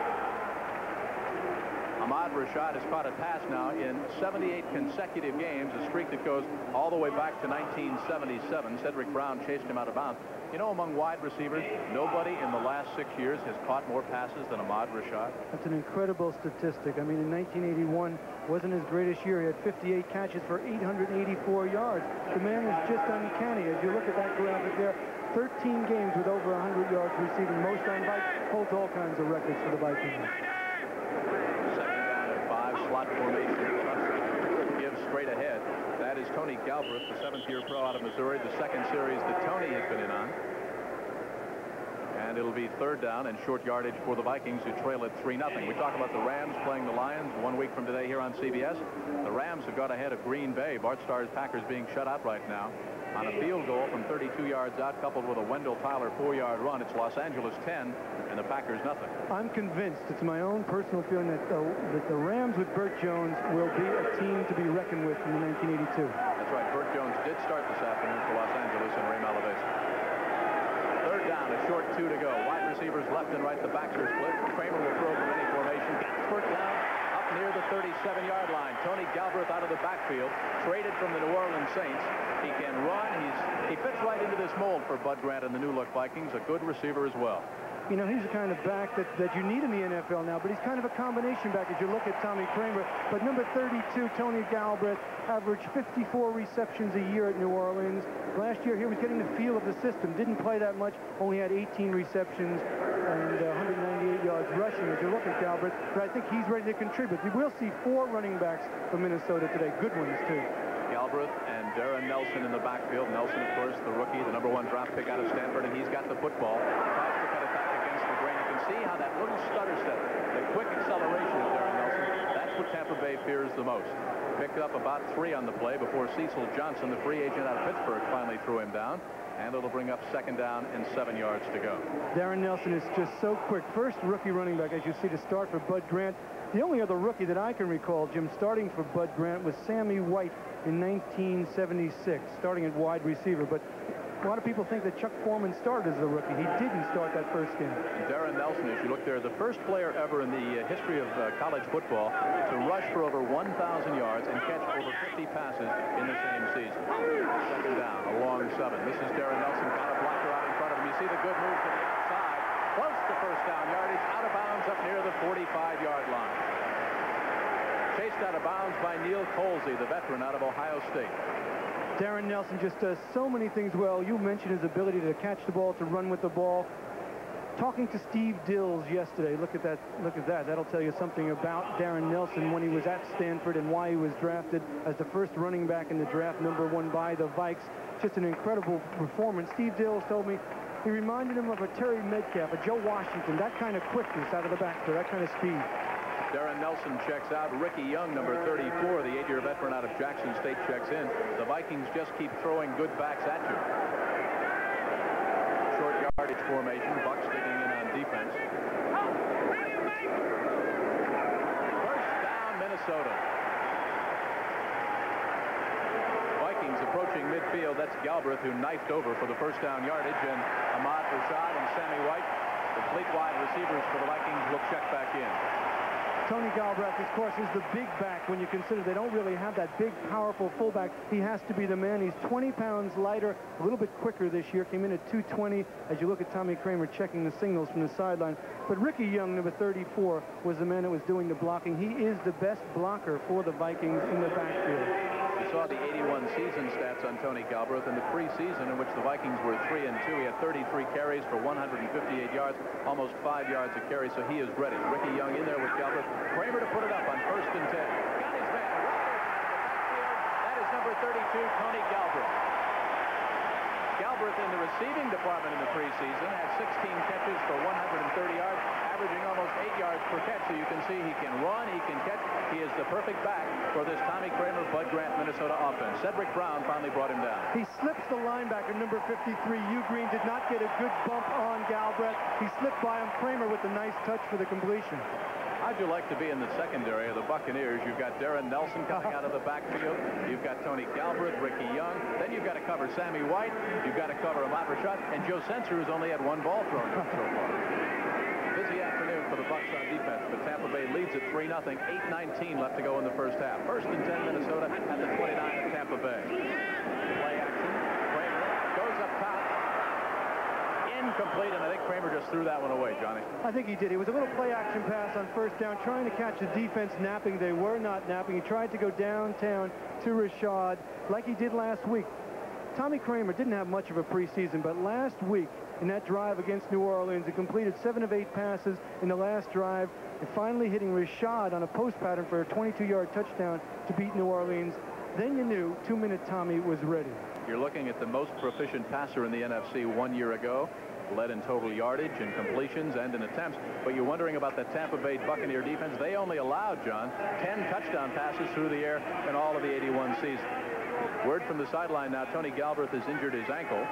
Ahmad Rashad has caught a pass now in 78 consecutive games, a streak that goes all the way back to 1977. Cedric Brown chased him out of bounds. You know, among wide receivers, nobody in the last 6 years has caught more passes than Ahmad Rashad. That's an incredible statistic. I mean, in 1981 wasn't his greatest year. He had 58 catches for 884 yards. The man is just uncanny. As you look at that graphic there, 13 games with over 100 yards receiving, most on Vikings, holds all kinds of records for the Vikings. Second down and 5, slot formation. Gives straight ahead. That is Tony Galbraith, the 7th-year pro out of Missouri, the second series that Tony has been in on. And it'll be 3rd down and short yardage for the Vikings, who trail at 3-0. We talk about the Rams playing the Lions 1 week from today here on CBS. The Rams have got ahead of Green Bay. Bart Starr's Packers being shut out right now. On a field goal from 32 yards out, coupled with a Wendell Tyler 4-yard run, it's Los Angeles 10 and the Packers nothing. I'm convinced, it's my own personal feeling, that the Rams with Burt Jones will be a team to be reckoned with in 1982. That's right. Burt Jones did start this afternoon for Los Angeles and Ray Malavasi. 3rd down, a short 2 to go. Wide receivers left and right. The backs are split. Kramer will throw from any formation. First down up near the 37-yard line. Tony Galbraith out of the backfield, traded from the New Orleans Saints. He can run. He fits right into this mold for Bud Grant and the new-look Vikings. A good receiver as well. You know, he's the kind of back that you need in the NFL now, but he's kind of a combination back as you look at Tommy Kramer. But number 32, Tony Galbraith, averaged 54 receptions a year at New Orleans. Last year, he was getting the feel of the system. Didn't play that much, only had 18 receptions and 198 yards rushing as you look at Galbraith. But I think he's ready to contribute. We will see 4 running backs for Minnesota today. Good ones, too. Galbraith and Darren Nelson in the backfield. Nelson, of course, the rookie, the #1 draft pick out of Stanford, and he's got the football. Tries to cut it back against the grain. You can see see how that little stutter step, the quick acceleration of Darren Nelson, that's what Tampa Bay fears the most. Picked up about 3 on the play before Cecil Johnson, the free agent out of Pittsburgh, finally threw him down. And it'll bring up 2nd down and 7 yards to go. Darren Nelson is just so quick. First rookie running back, as you see, to start for Bud Grant. The only other rookie that I can recall, Jim, starting for Bud Grant was Sammy White in 1976, starting at wide receiver. But a lot of people think that Chuck Foreman started as a rookie. He didn't start that first game. Darren Nelson, as you look there, the first player ever in the history of college football to rush for over 1,000 yards and catch over 50 passes in the same season. 2nd down, a long 7. This is Darren Nelson, got a blocker out in front of him. You see the good move to the outside, close to first down yardage, out of bounds up near the 45-yard line. Chased out of bounds by Neil Colsey, the veteran out of Ohio State. Darren Nelson just does so many things well. You mentioned his ability to catch the ball, to run with the ball. Talking to Steve Dills yesterday, look at that. That'll tell you something about Darren Nelson when he was at Stanford and why he was drafted as the first running back in the draft, #1 by the Vikes. Just an incredible performance. Steve Dills told me he reminded him of a Terry Metcalf, a Joe Washington, that kind of quickness out of the backfield, that kind of speed. Darren Nelson checks out. Ricky Young, number 34, the 8-year veteran out of Jackson State, checks in. The Vikings just keep throwing good backs at you. Short yardage formation. Bucs digging in on defense. First down, Minnesota. Vikings approaching midfield. That's Galbraith, who knifed over for the first down yardage. And Ahmad Rashad and Sammy White, the fleet wide receivers for the Vikings, will check back in. Tony Galbraith, of course, is the big back when you consider they don't really have that big, powerful fullback. He has to be the man. He's 20 pounds lighter, a little bit quicker this year. Came in at 220 as you look at Tommy Kramer checking the signals from the sideline. But Ricky Young, number 34, was the man that was doing the blocking. He is the best blocker for the Vikings in the backfield. You saw the 81 season stats on Tony Galbraith in the preseason, in which the Vikings were 3-2. He had 33 carries for 158 yards, almost 5 yards a carry, so he is ready. Ricky Young in there with Galbraith. Kramer to put it up on 1st and 10. Got his man right over the backfield. That is number 32, Tony Galbraith. Galbraith in the receiving department in the preseason had 16 catches for 130 yards, averaging almost 8 yards per catch. So you can see he can run, he can catch. He is the perfect back for this Tommy Kramer, Bud Grant, Minnesota offense. Cedric Brown finally brought him down. He slips the linebacker, number 53. Hugh Green did not get a good bump on Galbraith. He slipped by him. Kramer with a nice touch for the completion. How'd you like to be in the secondary of the Buccaneers? You've got Darren Nelson coming out of the backfield. You've got Tony Galbraith, Ricky Young. Then you've got to cover Sammy White. You've got to cover Ahmad Rashad. And Joe Sensor, who's only had 1 ball thrown so far. Busy afternoon for the Bucs on defense, but Tampa Bay leads at 3-0. 8:19 left to go in the first half. 1st and 10, Minnesota at the 29 of Tampa Bay. Play action. Kramer goes up top. Incomplete, and I think Kramer just threw that one away, Johnny. I think he did. It was a little play-action pass on 1st down, trying to catch the defense napping. They were not napping. He tried to go downtown to Rashad like he did last week. Tommy Kramer didn't have much of a preseason, but last week in that drive against New Orleans, he completed 7 of 8 passes in the last drive, and finally hitting Rashad on a post pattern for a 22-yard touchdown to beat New Orleans. Then you knew 2-minute Tommy was ready. You're looking at the most proficient passer in the NFC 1 year ago. Led in total yardage and completions and in attempts. But you're wondering about the Tampa Bay Buccaneer defense. They only allowed, John, 10 touchdown passes through the air in all of the 81 season. Word from the sideline now, Tony Galbraith has injured his ankle.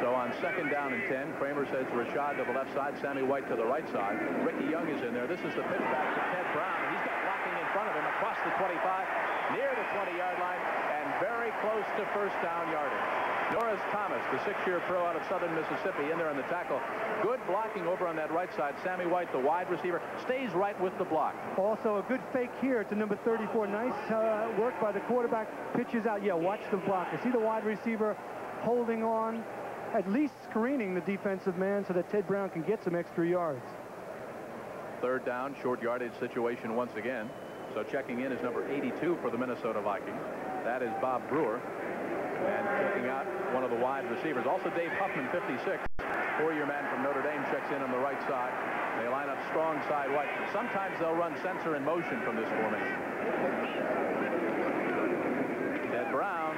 So on 2nd down and 10, Kramer says Rashad to the left side, Sammy White to the right side. Ricky Young is in there. This is the pitch back to Ted Brown. He's got blocking in front of him across the 25, near the 20-yard line, and very close to first down yardage. Norris Thomas, the 6-year pro out of Southern Mississippi, in there on the tackle. Good blocking over on that right side. Sammy White, the wide receiver, stays right with the block. Also a good fake here to number 34. Nice work by the quarterback. Pitches out. Yeah, watch the block. You see the wide receiver holding on, at least screening the defensive man so that Ted Brown can get some extra yards. 3rd down, short yardage situation once again. So checking in is number 82 for the Minnesota Vikings. That is Bob Brewer. And checking out one of the wide receivers. Also Dave Huffman, 56. 4-year man from Notre Dame checks in on the right side. They line up strong side wide. Sometimes they'll run Sensor in motion from this formation. Ted Brown.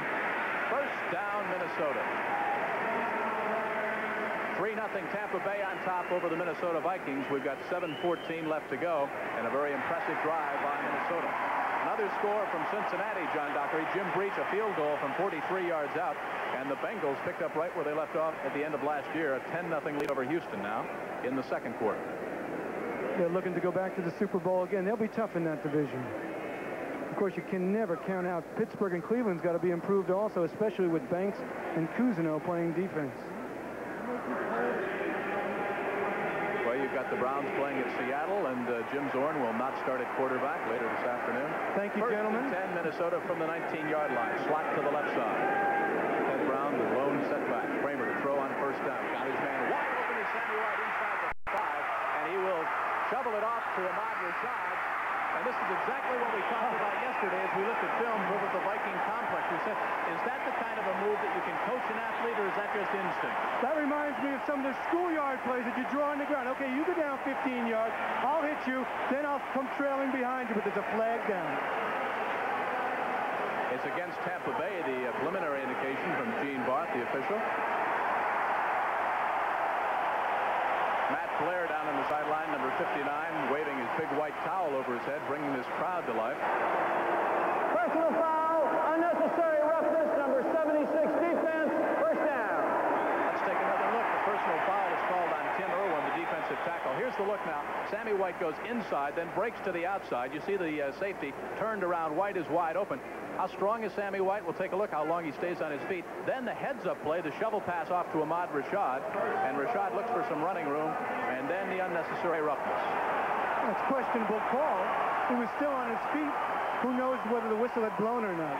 1st down, Minnesota. 3-0 Tampa Bay on top over the Minnesota Vikings. We've got 7:14 left to go, and a very impressive drive by Minnesota. Another score from Cincinnati, John Dockery. Jim Breach, a field goal from 43 yards out, and the Bengals picked up right where they left off at the end of last year. A 10-0 lead over Houston now in the second quarter. They're looking to go back to the Super Bowl again. They'll be tough in that division. Of course, you can never count out Pittsburgh, and Cleveland's got to be improved also, especially with Banks and Cousineau playing defense. Well, you've got the Browns playing at Seattle, and Jim Zorn will not start at quarterback later this afternoon. Thank you, gentlemen. 10 Minnesota from the 19-yard line. Slot to the left side. Ted Brown, the lone setback. Kramer to throw on first down. Got his man wide open. He's Sammy White inside the 5, and he will shovel it off to Ahmad Rashad. And this is exactly what we talked about yesterday as we looked at films over the Viking complex. We said, is that the kind of a move that you can coach an athlete, or is that just instinct? That reminds me of some of the schoolyard plays that you draw on the ground. Okay, you go down 15 yards, I'll hit you, then I'll come trailing behind you, but there's a flag down. It's against Tampa Bay, the preliminary indication from Gene Barth, the official. Matt Blair down on the sideline, number 59, waving his big white towel over his head, bringing this crowd to life. Personal foul, unnecessary roughness, number 76, defense, first down. Let's take another look. The personal foul is called on Tim Irwin, the defensive tackle. Here's the look now. Sammy White goes inside, then breaks to the outside. You see the safety turned around. White is wide open. How strong is Sammy White? We'll take a look how long he stays on his feet. Then the heads-up play, the shovel pass off to Ahmad Rashad, and Rashad looks for some running room, and then the unnecessary roughness. That's a questionable call. He was still on his feet. Who knows whether the whistle had blown or not.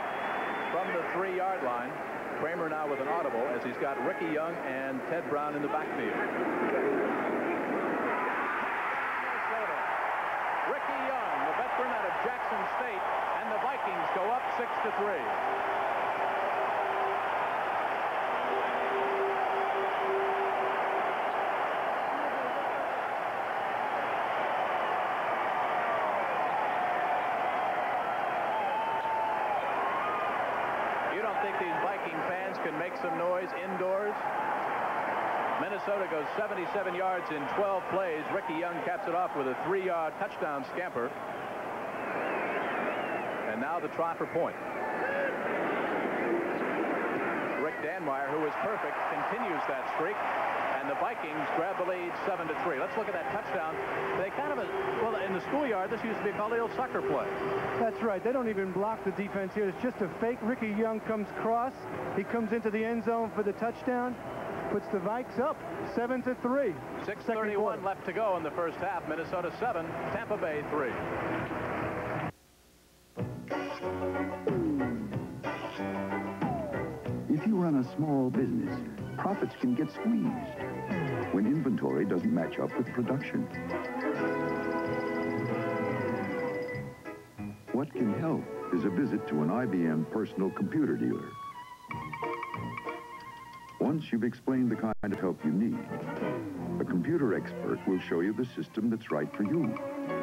From the 3-yard line, Kramer now with an audible as he's got Ricky Young and Ted Brown in the backfield. Ricky Young, the veteran out of Jackson State, and the Vikings go up 6-3. You don't think these Viking fans can make some noise indoors? Minnesota goes 77 yards in 12 plays. Ricky Young caps it off with a 3-yard touchdown scamper. And now the try for point. Rick Danmeyer, who was perfect, continues that streak. And the Vikings grab the lead 7-3. Let's look at that touchdown. They kind of, well, in the schoolyard, this used to be called the old sucker play. That's right. They don't even block the defense here. It's just a fake. Ricky Young comes cross. He comes into the end zone for the touchdown. Puts the Vikes up 7-3. 6:31 left to go in the first half. Minnesota 7, Tampa Bay 3. If you run a small business, profits can get squeezed when inventory doesn't match up with production. What can help is a visit to an IBM personal computer dealer. Once you've explained the kind of help you need, a computer expert will show you the system that's right for you,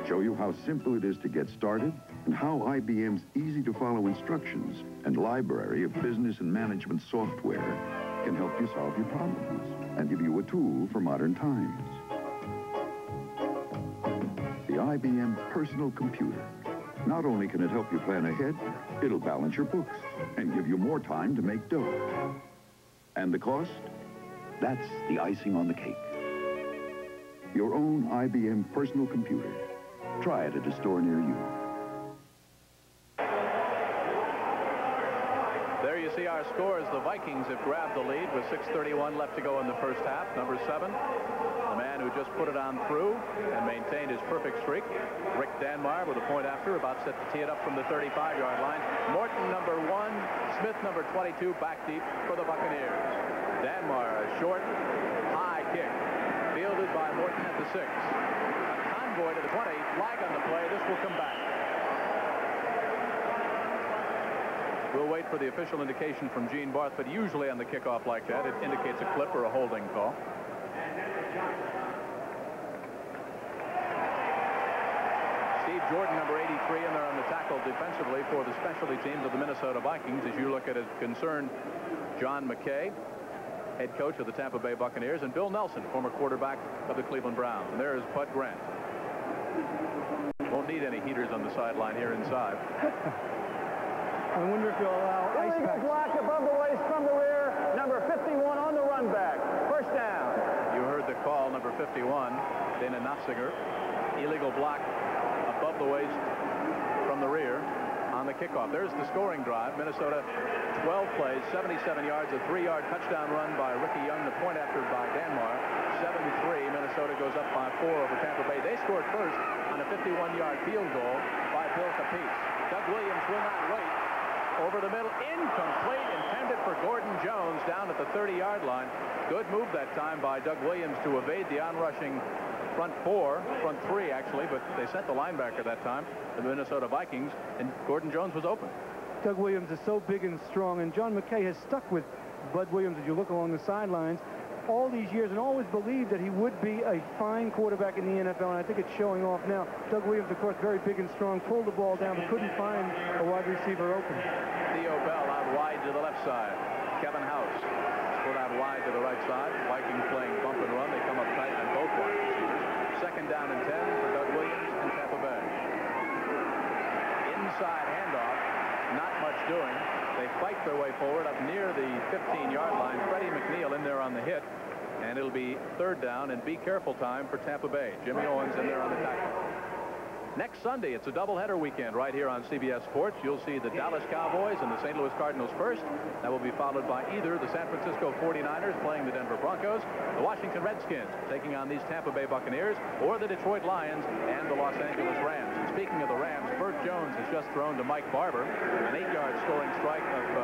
show you how simple it is to get started, and how IBM's easy-to-follow instructions and library of business and management software can help you solve your problems and give you a tool for modern times. The IBM personal computer. Not only can it help you plan ahead, it'll balance your books and give you more time to make dough. And the cost? That's the icing on the cake. Your own IBM personal computer. Try it at a store near you. There you see our scores. The Vikings have grabbed the lead with 6:31 left to go in the first half. Number 7, the man who just put it on through and maintained his perfect streak. Rick Danmeyer with a point after, about set to tee it up from the 35-yard line. Morton, number 1. Smith, number 22, back deep for the Buccaneers. Danmeyer, a short, high kick, fielded by Morton at the 6. A convoy to the 20, flag on the play. This will come back. We'll wait for the official indication from Gene Barth, but usually on the kickoff like that, it indicates a clip or a holding call. Steve Jordan, number 83, and they're on the tackle defensively for the specialty teams of the Minnesota Vikings. As you look at his concerned John McKay, head coach of the Tampa Bay Buccaneers, and Bill Nelson, former quarterback of the Cleveland Browns. And there's Bud Grant. Won't need any heaters on the sideline here inside. I wonder if you'll allow ice illegal block above the waist from the rear. Number 51 on the run back. First down. You heard the call, number 51, Dana Nofziger. Illegal block above the waist from the rear on the kickoff. There's the scoring drive. Minnesota 12 plays, 77 yards, a 3-yard touchdown run by Ricky Young, the point after by Danmar. 7-3. Minnesota goes up by 4 over Tampa Bay. They scored first on a 51-yard field goal by Bill Capiz. Doug Williams will not wait. Over the middle, incomplete, intended for Gordon Jones down at the 30-yard line. Good move that time by Doug Williams to evade the onrushing front three actually, but they sent the linebacker that time, the Minnesota Vikings, and Gordon Jones was open. Doug Williams is so big and strong, and John McKay has stuck with Bud Williams as you look along the sidelines all these years and always believed that he would be a fine quarterback in the NFL, and I think it's showing off now. Doug Williams, of course, very big and strong, pulled the ball down but couldn't find a wide receiver open. Theo Bell out wide to the left side. Kevin House split out wide to the right side. Vikings playing bump and run. They come up tight on both wide receivers. Second down and 10 for Doug Williams and Tampa Bay. Inside handoff, not much doing. They fight their way forward up near the 15-yard line. Freddie McNeil in there on the hit. And it'll be third down and be careful time for Tampa Bay. Jimmy Owens in there on the tackle. Next Sunday, it's a doubleheader weekend right here on CBS Sports. You'll see the Dallas Cowboys and the St. Louis Cardinals first. That will be followed by either the San Francisco 49ers playing the Denver Broncos, the Washington Redskins taking on these Tampa Bay Buccaneers, or the Detroit Lions and the Los Angeles Rams. And speaking of the Rams, Burt Jones has just thrown to Mike Barber an 8-yard scoring strike of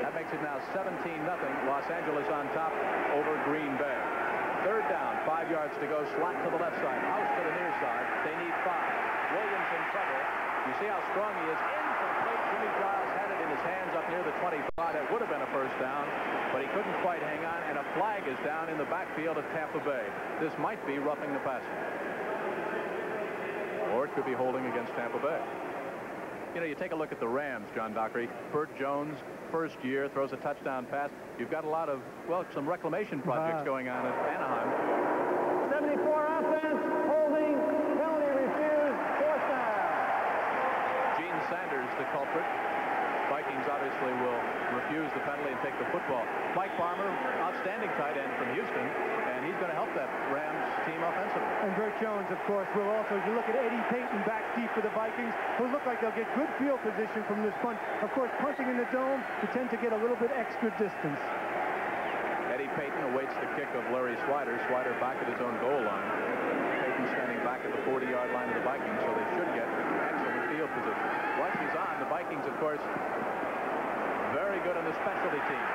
that makes it now 17-0. Los Angeles on top over Green Bay. Third down, 5 yards to go. Slot to the left side. House to the near side. They need 5. Williams in trouble. You see how strong he is. Incomplete. Jimmy Giles had it in his hands up near the 25. It would have been a first down, but he couldn't quite hang on, and a flag is down in the backfield of Tampa Bay. This might be roughing the passer. Or it could be holding against Tampa Bay. You know, you take a look at the Rams, John Dockery. Burt Jones, first year, throws a touchdown pass. You've got a lot of, well, some reclamation projects going on at Anaheim. 74 offense, holding, penalty refused, fourth down. Gene Sanders, the culprit. Vikings obviously will refuse the penalty and take the football. Mike Farmer, outstanding tight end from Houston, and he's going to help that Rams team offensively. And Burt Jones, of course, will also, as you look at Eddie Payton back deep for the Vikings, who look like they'll get good field position from this punt. Of course, punting in the dome, you tend to get a little bit extra distance. Eddie Payton awaits the kick of Larry Swider. Swider back at his own goal line. Payton standing back at the 40-yard line of the Vikings, so they should get excellent field position. Once he's on, the Vikings, of course, very good on the specialty team.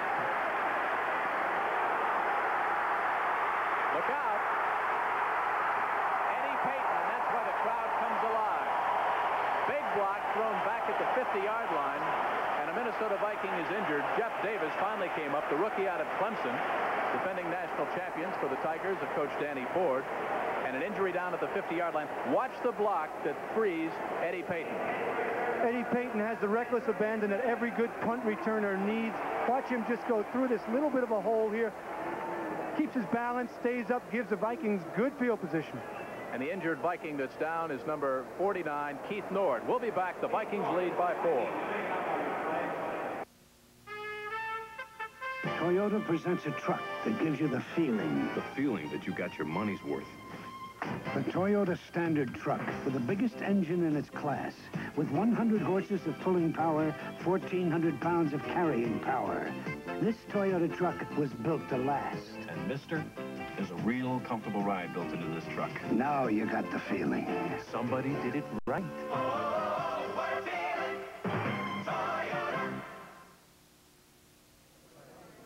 Look out. Eddie Payton, and that's why the crowd comes alive. Big block thrown back at the 50-yard line, and a Minnesota Viking is injured. Jeff Davis finally came up, the rookie out of Clemson, defending national champions for the Tigers of Coach Danny Ford, and an injury down at the 50-yard line. Watch the block that frees Eddie Payton. Eddie Payton has the reckless abandon that every good punt returner needs. Watch him just go through this little bit of a hole here. Keeps his balance, stays up, gives the Vikings good field position. And the injured Viking that's down is number 49, Keith Nord. We'll be back. The Vikings lead by 4. Toyota presents a truck that gives you the feeling. The feeling that you got your money's worth. The Toyota Standard truck with the biggest engine in its class, with 100 horses of pulling power, 1,400 pounds of carrying power. This Toyota truck was built to last. And mister, there's a real comfortable ride built into this truck. Now you got the feeling. Somebody did it right.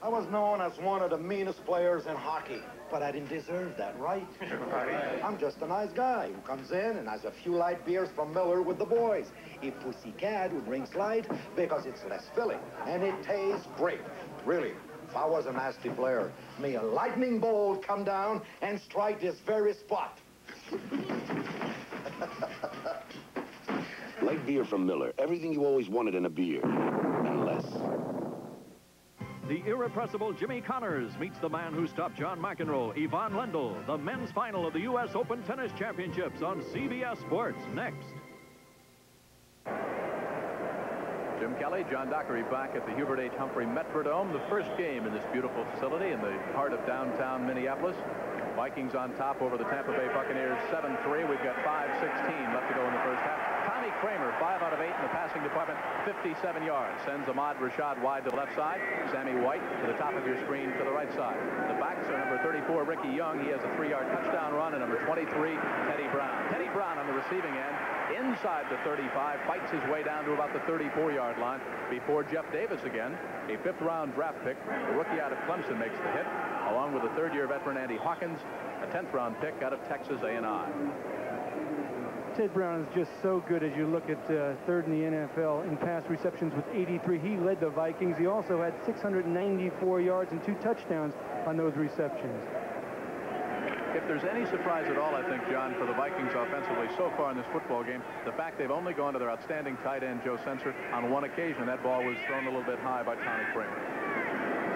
I was known as one of the meanest players in hockey, but I didn't deserve that, right? I'm just a nice guy who comes in and has a few light beers from Miller with the boys. A Pussycat would drink light because it's less filling, and it tastes great. Really, if I was a nasty player, may a lightning bolt come down and strike this very spot. Light beer from Miller. Everything you always wanted in a beer, and less. the irrepressible Jimmy Connors meets the man who stopped John McEnroe, Yvonne Lendl. The men's final of the U.S. Open Tennis Championships on CBS Sports next. Jim Kelly, John Dockery back at the Hubert H. Humphrey Metrodome. The first game in this beautiful facility in the heart of downtown Minneapolis. Vikings on top over the Tampa Bay Buccaneers 7-3. We've got 5:16 left to go in the first half. Tommy Kramer, 5 out of 8 in the passing department, 57 yards. Sends Ahmad Rashad wide to the left side. Sammy White to the top of your screen to the right side. The backs are number 34, Ricky Young. He has a 3-yard touchdown run. And number 23, Teddy Brown. Teddy Brown on the receiving end, inside the 35, fights his way down to about the 34-yard line before Jeff Davis again, a 5th-round draft pick. The rookie out of Clemson makes the hit, along with the 3rd-year veteran Andy Hawkins, a 10th-round pick out of Texas A&I. Ted Brown is just so good as you look at 3rd in the NFL in pass receptions with 83. He led the Vikings. He also had 694 yards and 2 touchdowns on those receptions. If there's any surprise at all, I think, John, for the Vikings offensively so far in this football game, the fact they've only gone to their outstanding tight end, Joe Sensor, on 1 occasion. That ball was thrown a little bit high by Tommy Kramer.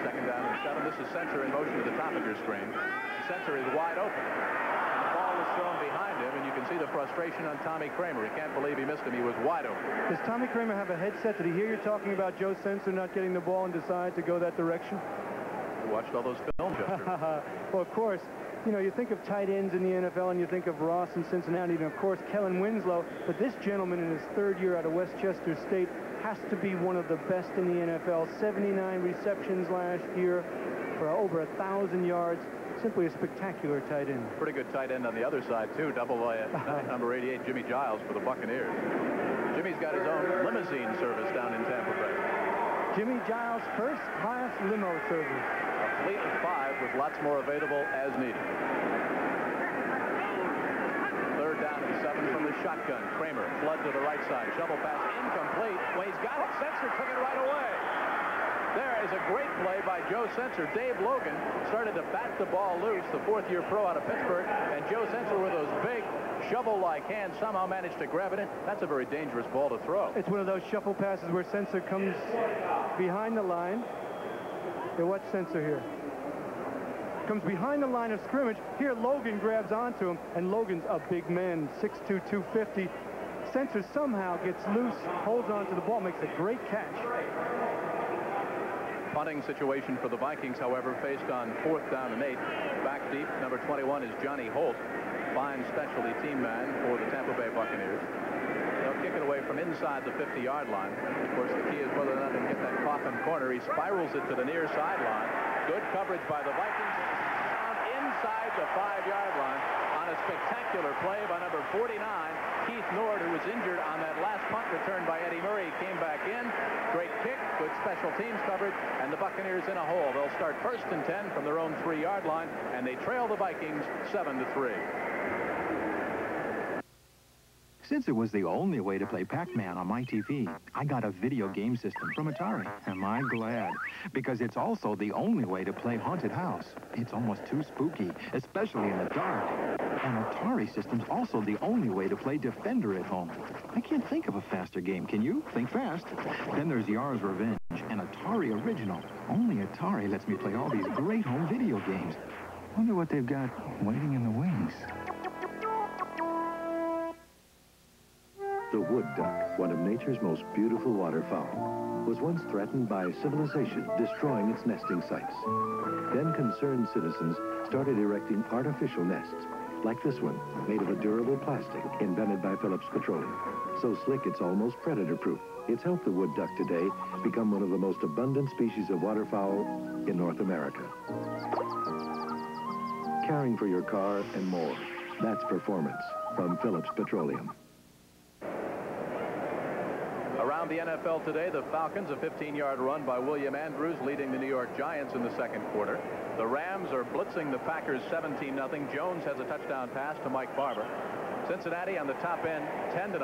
2nd down and 7. This is Sensor in motion to the top of your screen. Sensor is wide open. The ball was thrown behind him, and you can see the frustration on Tommy Kramer. He can't believe he missed him. He was wide open. Does Tommy Kramer have a headset? Did he hear you talking about Joe Sensor not getting the ball and decide to go that direction? You watched all those films yesterday. Well, of course. You know, you think of tight ends in the NFL, and you think of Ross in Cincinnati, and of course Kellen Winslow. But this gentleman in his 3rd year out of Westchester State has to be one of the best in the NFL. 79 receptions last year for over 1,000 yards. Simply a spectacular tight end. Pretty good tight end on the other side, too. Double by number 88, Jimmy Giles, for the Buccaneers. Jimmy's got his own limousine service down in Tampa Bay. Jimmy Giles' first-class limo service. A fleet of 5 with lots more available as needed. 3rd down and 7 from the shotgun. Kramer, flood to the right side. Shovel pass incomplete. Well, he's got it. Sensor took it right away. There is a great play by Joe Sensor. Dave Logan started to bat the ball loose, the 4th-year pro out of Pittsburgh, and Joe Sensor with those big shovel-like hands somehow managed to grab it in. That's a very dangerous ball to throw. It's one of those shuffle passes where Sensor comes behind the line. Here, watch Sensor here. Comes behind the line of scrimmage. Here, Logan grabs onto him, and Logan's a big man, 6'2", 250. Sensor somehow gets loose, holds onto the ball, makes a great catch. Punting situation for the Vikings, however, faced on 4th down and 8. Back deep, number 21 is Johnny Holt, fine specialty team man for the Tampa Bay Buccaneers. They'll kick it away from inside the 50-yard line. Of course, the key is whether or not they can get that coffin corner. He spirals it to the near sideline. Good coverage by the Vikings. Found inside the 5-yard line on a spectacular play by number 49, Keith Nord, who was injured on that last punt return by Eddie Murray. Came back in. Great kick, good special teams coverage, and the Buccaneers in a hole. They'll start 1st and 10 from their own 3-yard line, and they trail the Vikings 7-3. Since it was the only way to play Pac-Man on my TV, I got a video game system from Atari. Am I glad? Because it's also the only way to play Haunted House. It's almost too spooky, especially in the dark. And Atari system's also the only way to play Defender at home. I can't think of a faster game, can you? Think fast. Then there's Yar's Revenge, an Atari original. Only Atari lets me play all these great home video games. Wonder what they've got waiting in the wings. The wood duck, one of nature's most beautiful waterfowl, was once threatened by civilization destroying its nesting sites. Then concerned citizens started erecting artificial nests, like this one, made of a durable plastic invented by Phillips Petroleum. So slick it's almost predator-proof. It's helped the wood duck today become one of the most abundant species of waterfowl in North America. Caring for your car and more. That's performance from Phillips Petroleum. Around the NFL today, the Falcons, a 15-yard run by William Andrews, leading the New York Giants in the 2nd quarter. The Rams are blitzing the Packers 17-0. Jones has a touchdown pass to Mike Barber. Cincinnati on the top end, 10-0.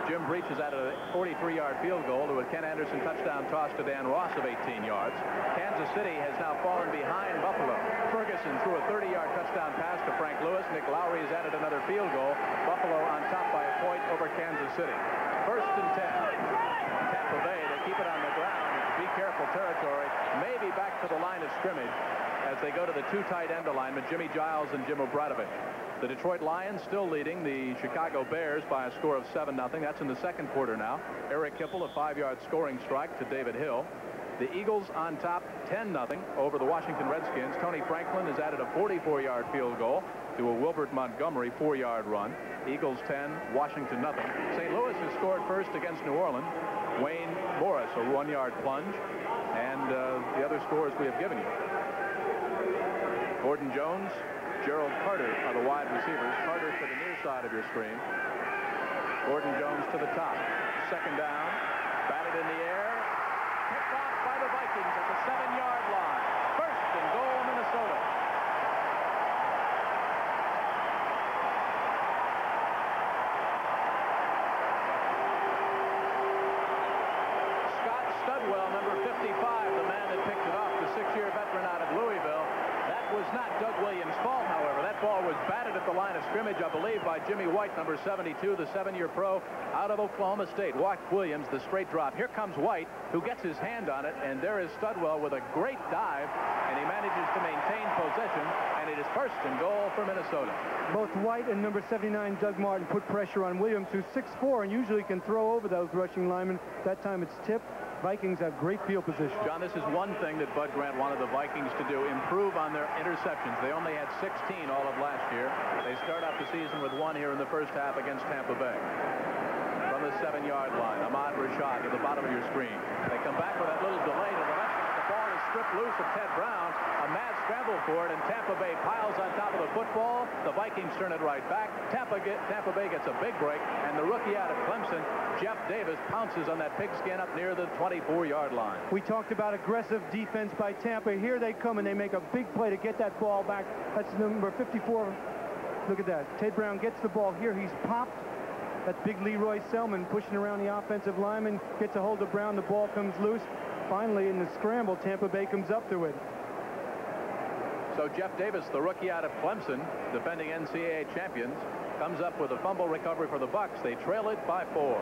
Jim Breach has added a 43-yard field goal to a Ken Anderson touchdown toss to Dan Ross of 18 yards. Kansas City has now fallen behind Buffalo. Ferguson threw a 30-yard touchdown pass to Frank Lewis. Nick Lowry has added another field goal. Buffalo on top by a point over Kansas City. 1st and 10. Tampa Bay, they keep it on the ground. Be careful territory. Maybe back to the line of scrimmage as they go to the 2 tight end alignment, Jimmy Giles and Jim Obradovich. The Detroit Lions still leading the Chicago Bears by a score of 7-0. That's in the 2nd quarter now. Eric Hipple, a 5-yard scoring strike to David Hill. The Eagles on top 10-0 over the Washington Redskins. Tony Franklin has added a 44-yard field goal to a Wilbert Montgomery 4-yard run. Eagles 10, Washington nothing. St. Louis has scored first against New Orleans. Wayne Morris, a 1-yard plunge. And the other scores we have given you. Gordon Jones, Gerald Carter are the wide receivers. Carter to the near side of your screen. Gordon Jones to the top. 2nd down. Batted in the air. Picked off by the Vikings at the 7-yard line. 1st and goal, Minnesota. Scott Studwell, number 55, the man that picked it off, the 6-year veteran out of Louisville. That was not Doug Williams' fault, however. That ball was batted at the line of scrimmage, I believe, by Jimmy White, number 72, the 7-year pro out of Oklahoma State. Watt Williams, the straight drop. Here comes White, who gets his hand on it, and there is Studwell with a great dive, and he manages to maintain possession, and it is 1st and goal for Minnesota. Both White and number 79, Doug Martin, put pressure on Williams, who's 6'4", and usually can throw over those rushing linemen. That time it's tipped. Vikings have great field position. John, this is one thing that Bud Grant wanted the Vikings to do, improve on their interceptions. They only had 16 all of last year. They start off the season with 1 here in the 1st half against Tampa Bay. From the 7-yard line, Ahmad Rashad at the bottom of your screen. They come back with that little delay to the left side. The ball is stripped loose of Ted Brown. A mad scramble for it, and Tampa Bay piles on top of the football. The Vikings turn it right back. Tampa Bay gets a big break, and the rookie out of Clemson, Jeff Davis, pounces on that pigskin up near the 24-yard line. We talked about aggressive defense by Tampa. Here they come, and they make a big play to get that ball back. That's number 54. Look at that. Ted Brown gets the ball here. He's popped. That's big Leroy Selman pushing around the offensive lineman. Gets a hold of Brown. The ball comes loose. Finally, in the scramble, Tampa Bay comes up to it. So Jeff Davis, the rookie out of Clemson, defending NCAA champions, comes up with a fumble recovery for the Bucs. They trail it by 4.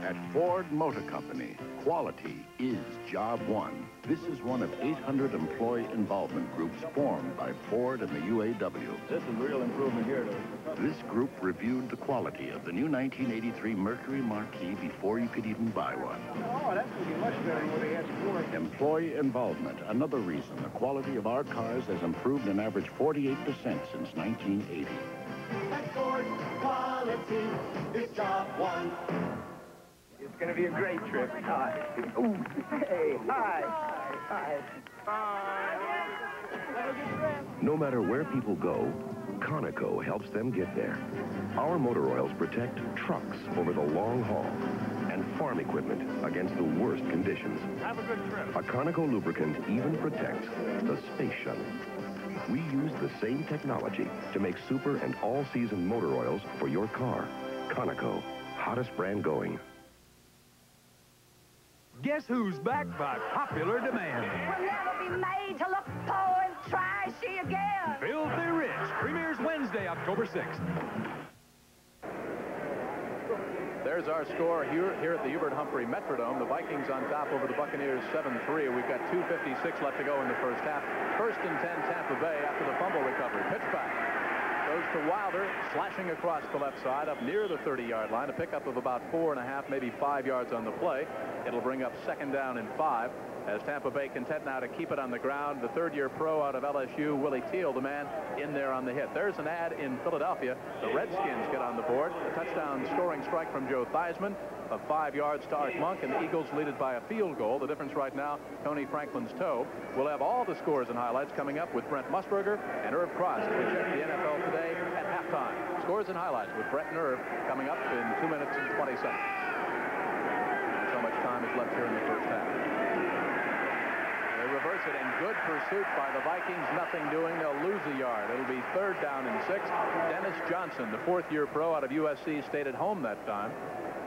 At Ford Motor Company, quality is job one. This is one of 800 employee involvement groups formed by Ford and the UAW. This is a real improvement here, though. This group reviewed the quality of the new 1983 Mercury Marquis before you could even buy one. Oh, that's going to be much better than what they had before. Employee involvement, another reason the quality of our cars has improved an average 48% since 1980. At Ford, quality is job one. It's going to be a great trip. Hi. Ooh, hey, hi. Hi. No matter where people go, Conoco helps them get there. Our motor oils protect trucks over the long haul and farm equipment against the worst conditions. Have a good trip. A Conoco lubricant even protects the space shuttle. We use the same technology to make super and all-season motor oils for your car. Conoco, hottest brand going. Guess who's back by popular demand? We'll never be made to look poor and trashy again. Filthy Rich premieres Wednesday, October 6th. There's our score here at the Hubert Humphrey Metrodome. The Vikings on top over the Buccaneers 7-3. We've got 2:56 left to go in the 1st half. 1st and 10 Tampa Bay after the fumble recovery. Pitch back. Goes to Wilder, slashing across the left side up near the 30-yard line. A pickup of about 4.5, maybe 5 yards on the play. It'll bring up 2nd down and 5 as Tampa Bay content now to keep it on the ground. The 3rd-year pro out of LSU, Willie Teal, the man in there on the hit. There's an ad in Philadelphia. The Redskins get on the board. A touchdown scoring strike from Joe Theismann of 5 yards to Art Monk, and the Eagles lead it by a field goal. The difference right now, Tony Franklin's toe. We'll have all the scores and highlights coming up with Brent Musburger and Irv Cross to check the NFL today at halftime. Scores and highlights with Brent and Irv coming up in 2 minutes and 20 seconds. So much time is left here in the 1st half. They reverse it, and good pursuit by the Vikings. Nothing doing. They'll lose a yard. It'll be 3rd down and 6. Dennis Johnson, the 4th-year pro out of USC, stayed at home that time.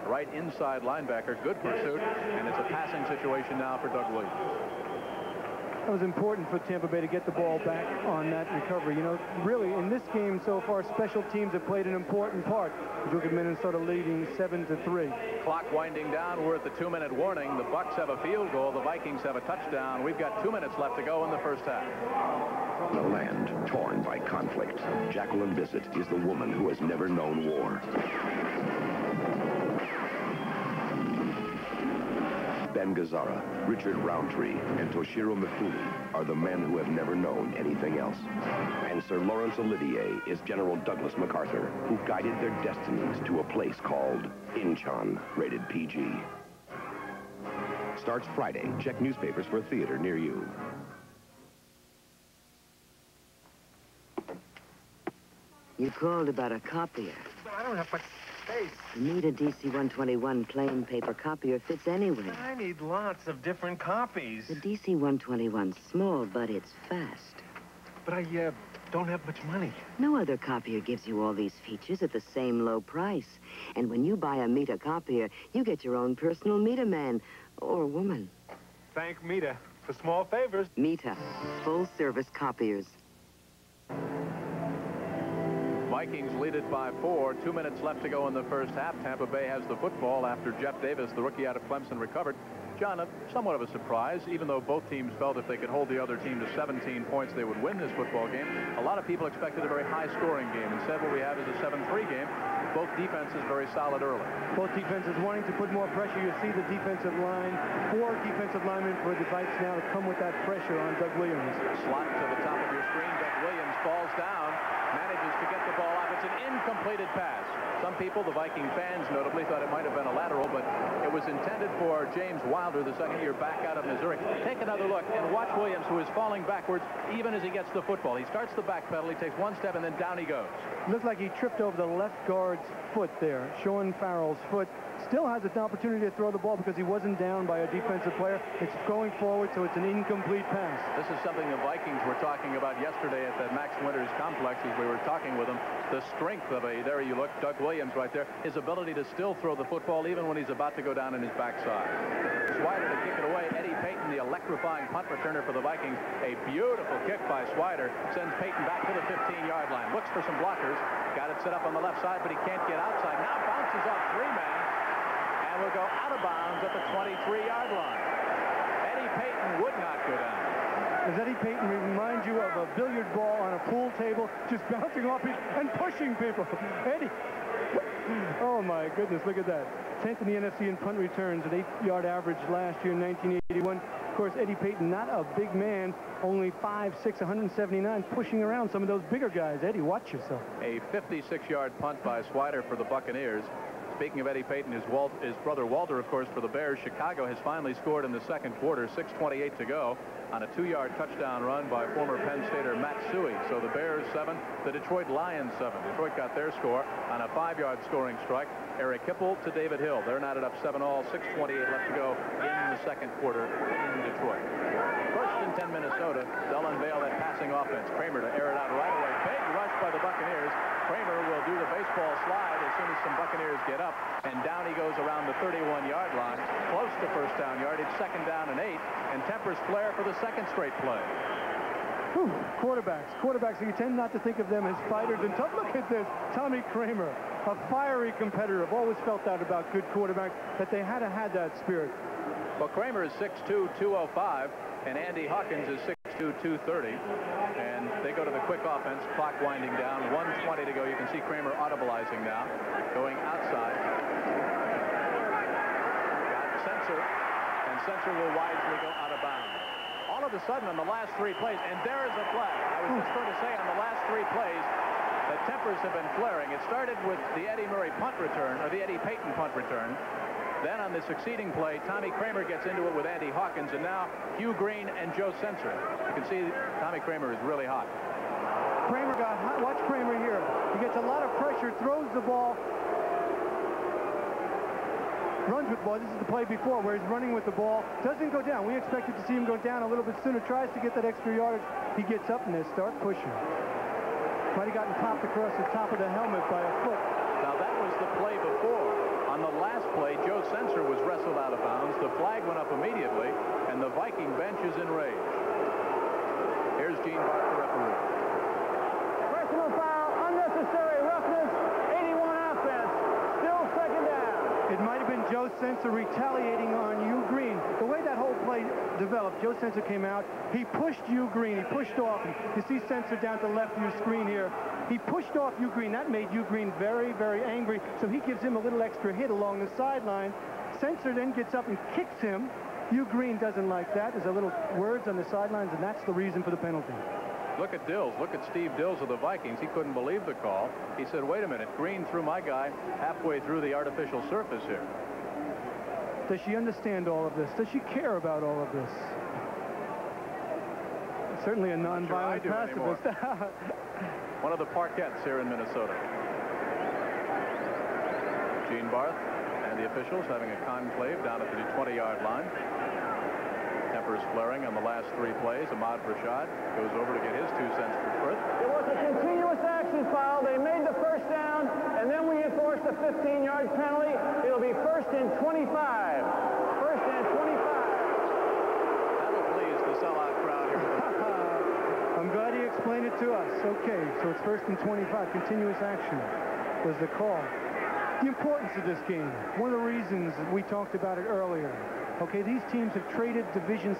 Right inside linebacker. Good pursuit, and it's a passing situation now for Doug Williams. That was important for Tampa Bay to get the ball back on that recovery. You know, really, in this game so far, special teams have played an important part. You look at Minnesota leading 7-3. Clock winding down. We're at the 2-minute warning. The Bucs have a field goal. The Vikings have a touchdown. We've got 2 minutes left to go in the first half. The land torn by conflict. Jacqueline Bissett is the woman who has never known war. Ben Gazzara, Richard Roundtree, and Toshiro Mifune are the men who have never known anything else. And Sir Laurence Olivier is General Douglas MacArthur, who guided their destinies to a place called Incheon, rated PG. Starts Friday. Check newspapers for a theater near you. You called about a copier. I don't have much space. You need a DC-121 plain paper copier. Fits anywhere. I need lots of different copies. The DC-121's small, but it's fast. But I don't have much money. No other copier gives you all these features at the same low price. And when you buy a Mita copier, you get your own personal Mita man or woman. Thank Mita for small favors. Mita, full-service copiers. Vikings lead it by 4. 2 minutes left to go in the first half. Tampa Bay has the football after Jeff Davis, the rookie out of Clemson, recovered. John, somewhat of a surprise, even though both teams felt if they could hold the other team to 17 points, they would win this football game. A lot of people expected a very high-scoring game. Instead, what we have is a 7-3 game. Both defenses very solid early. Both defenses wanting to put more pressure. You see the defensive line, 4 defensive linemen for the Vikes now to come with that pressure on Doug Williams. Slot to the top of your screen. Doug Williams falls down, manages to get the ball off. It's an incompleted pass. Some people, the Viking fans notably, thought it might have been a lateral, but it was intended for James Wilder, the second-year back out of Missouri. Take another look and watch Williams, who is falling backwards even as he gets the football. He starts the back pedal, he takes one step, and then down he goes. Looked like he tripped over the left guard's foot there. Sean Farrell's foot. Still has an opportunity to throw the ball because he wasn't down by a defensive player. It's going forward, so it's an incomplete pass. This is something the Vikings were talking about yesterday at the Max Winters complex as we were talking with him. The strength of there you look, Doug Williams right there. His ability to still throw the football even when he's about to go down in his backside. Swider to kick it away. Eddie Payton, the electrifying punt returner for the Vikings. A beautiful kick by Swider. Sends Payton back to the 15-yard line. Looks for some blockers. Got it set up on the left side, but he can't get outside. Now bounces off 3 men. And will go out of bounds at the 23-yard line. Eddie Payton would not go down. Does Eddie Payton remind you of a billiard ball on a pool table, just bouncing off it and pushing people? Eddie. Oh, my goodness, look at that. 10th in the NFC in punt returns, an 8-yard average last year in 1981. Of course, Eddie Payton, not a big man, only 5'6", 179, pushing around some of those bigger guys. Eddie, watch yourself. A 56-yard punt by Swider for the Buccaneers. Speaking of Eddie Payton, his brother Walter, of course, for the Bears. Chicago has finally scored in the second quarter, 6:28 to go, on a 2-yard touchdown run by former Penn Stater Matt Suey. So the Bears 7, the Detroit Lions 7. Detroit got their score on a 5-yard scoring strike. Eric Hipple to David Hill. They're knotted up 7-all, 6:28 left to go in the second quarter in Detroit. First and 10 Minnesota. They'll unveil that passing offense. Kramer to air it out right away. Big rush by the Buccaneers. Kramer will do the baseball slide as soon as some Buccaneers get up, and down he goes around the 31-yard line, close to first down yardage, 2nd down and 8, and tempers Flair for the second straight play. Whew. Quarterbacks, you tend not to think of them as fighters. And look at this, Tommy Kramer, a fiery competitor. I've always felt that about good quarterbacks, that they had to have that spirit. Well, Kramer is 6'2", 205, and Andy Hawkins is 6'2", 230. And they go to the quick offense, clock winding down, 1:20 to go. You can see Kramer audibilizing now, going outside. Got Sensor, and Sensor will wisely go out of bounds. All of a sudden, on the last 3 plays, and there is a flag. I was just going to say, on the last 3 plays, the tempers have been flaring. It started with the Eddie Murray punt return, or the Eddie Payton punt return. Then on the succeeding play, Tommy Kramer gets into it with Andy Hawkins, and now Hugh Green and Joe Sensor. You can see Tommy Kramer is really hot. Kramer got hot. Watch Kramer here. He gets a lot of pressure, throws the ball, runs with the ball. This is the play before where he's running with the ball. Doesn't go down. We expected to see him go down a little bit sooner. Tries to get that extra yardage. He gets up and they start pushing. Might have gotten popped across the top of the helmet by a foot. Now that was the play before. On the last play, Joe Sensor was wrestled out of bounds. The flag went up immediately, and the Viking bench is enraged. Gene Barth, the referee. Personal foul, unnecessary roughness, 81 offense. Still second down. It might have been Joe Sensor retaliating on Hugh Green. The way that whole play developed, Joe Sensor came out. He pushed Hugh Green. He pushed off. And you see Sensor down to the left of your screen here. He pushed off Hugh Green. That made Hugh Green very, very angry. So he gives him a little extra hit along the sideline. Sensor then gets up and kicks him. Hugh Green doesn't like that. There's a little words on the sidelines, and that's the reason for the penalty. Look at Dills. Look at Steve Dills of the Vikings. He couldn't believe the call. He said, wait a minute, Green threw my guy halfway through the artificial surface here. Does she understand all of this? Does she care about all of this? Certainly a non-violent pacifist. One of the Parkettes here in Minnesota. Gene Barth and the officials having a conclave down at the 20-yard line. Tempers flaring on the last three plays. Ahmad Rashad goes over to get his 2 cents for Frith. It was a continuous action foul. They made the first down, and then we enforced a 15-yard penalty. It'll be 1st and 25. 1st and 25. That'll please the sellout crowd here. I'm glad he explained it to us. Okay, so it's 1st and 25. Continuous action was the call. The importance of this game. One of the reasons we talked about it earlier. Okay, these teams have traded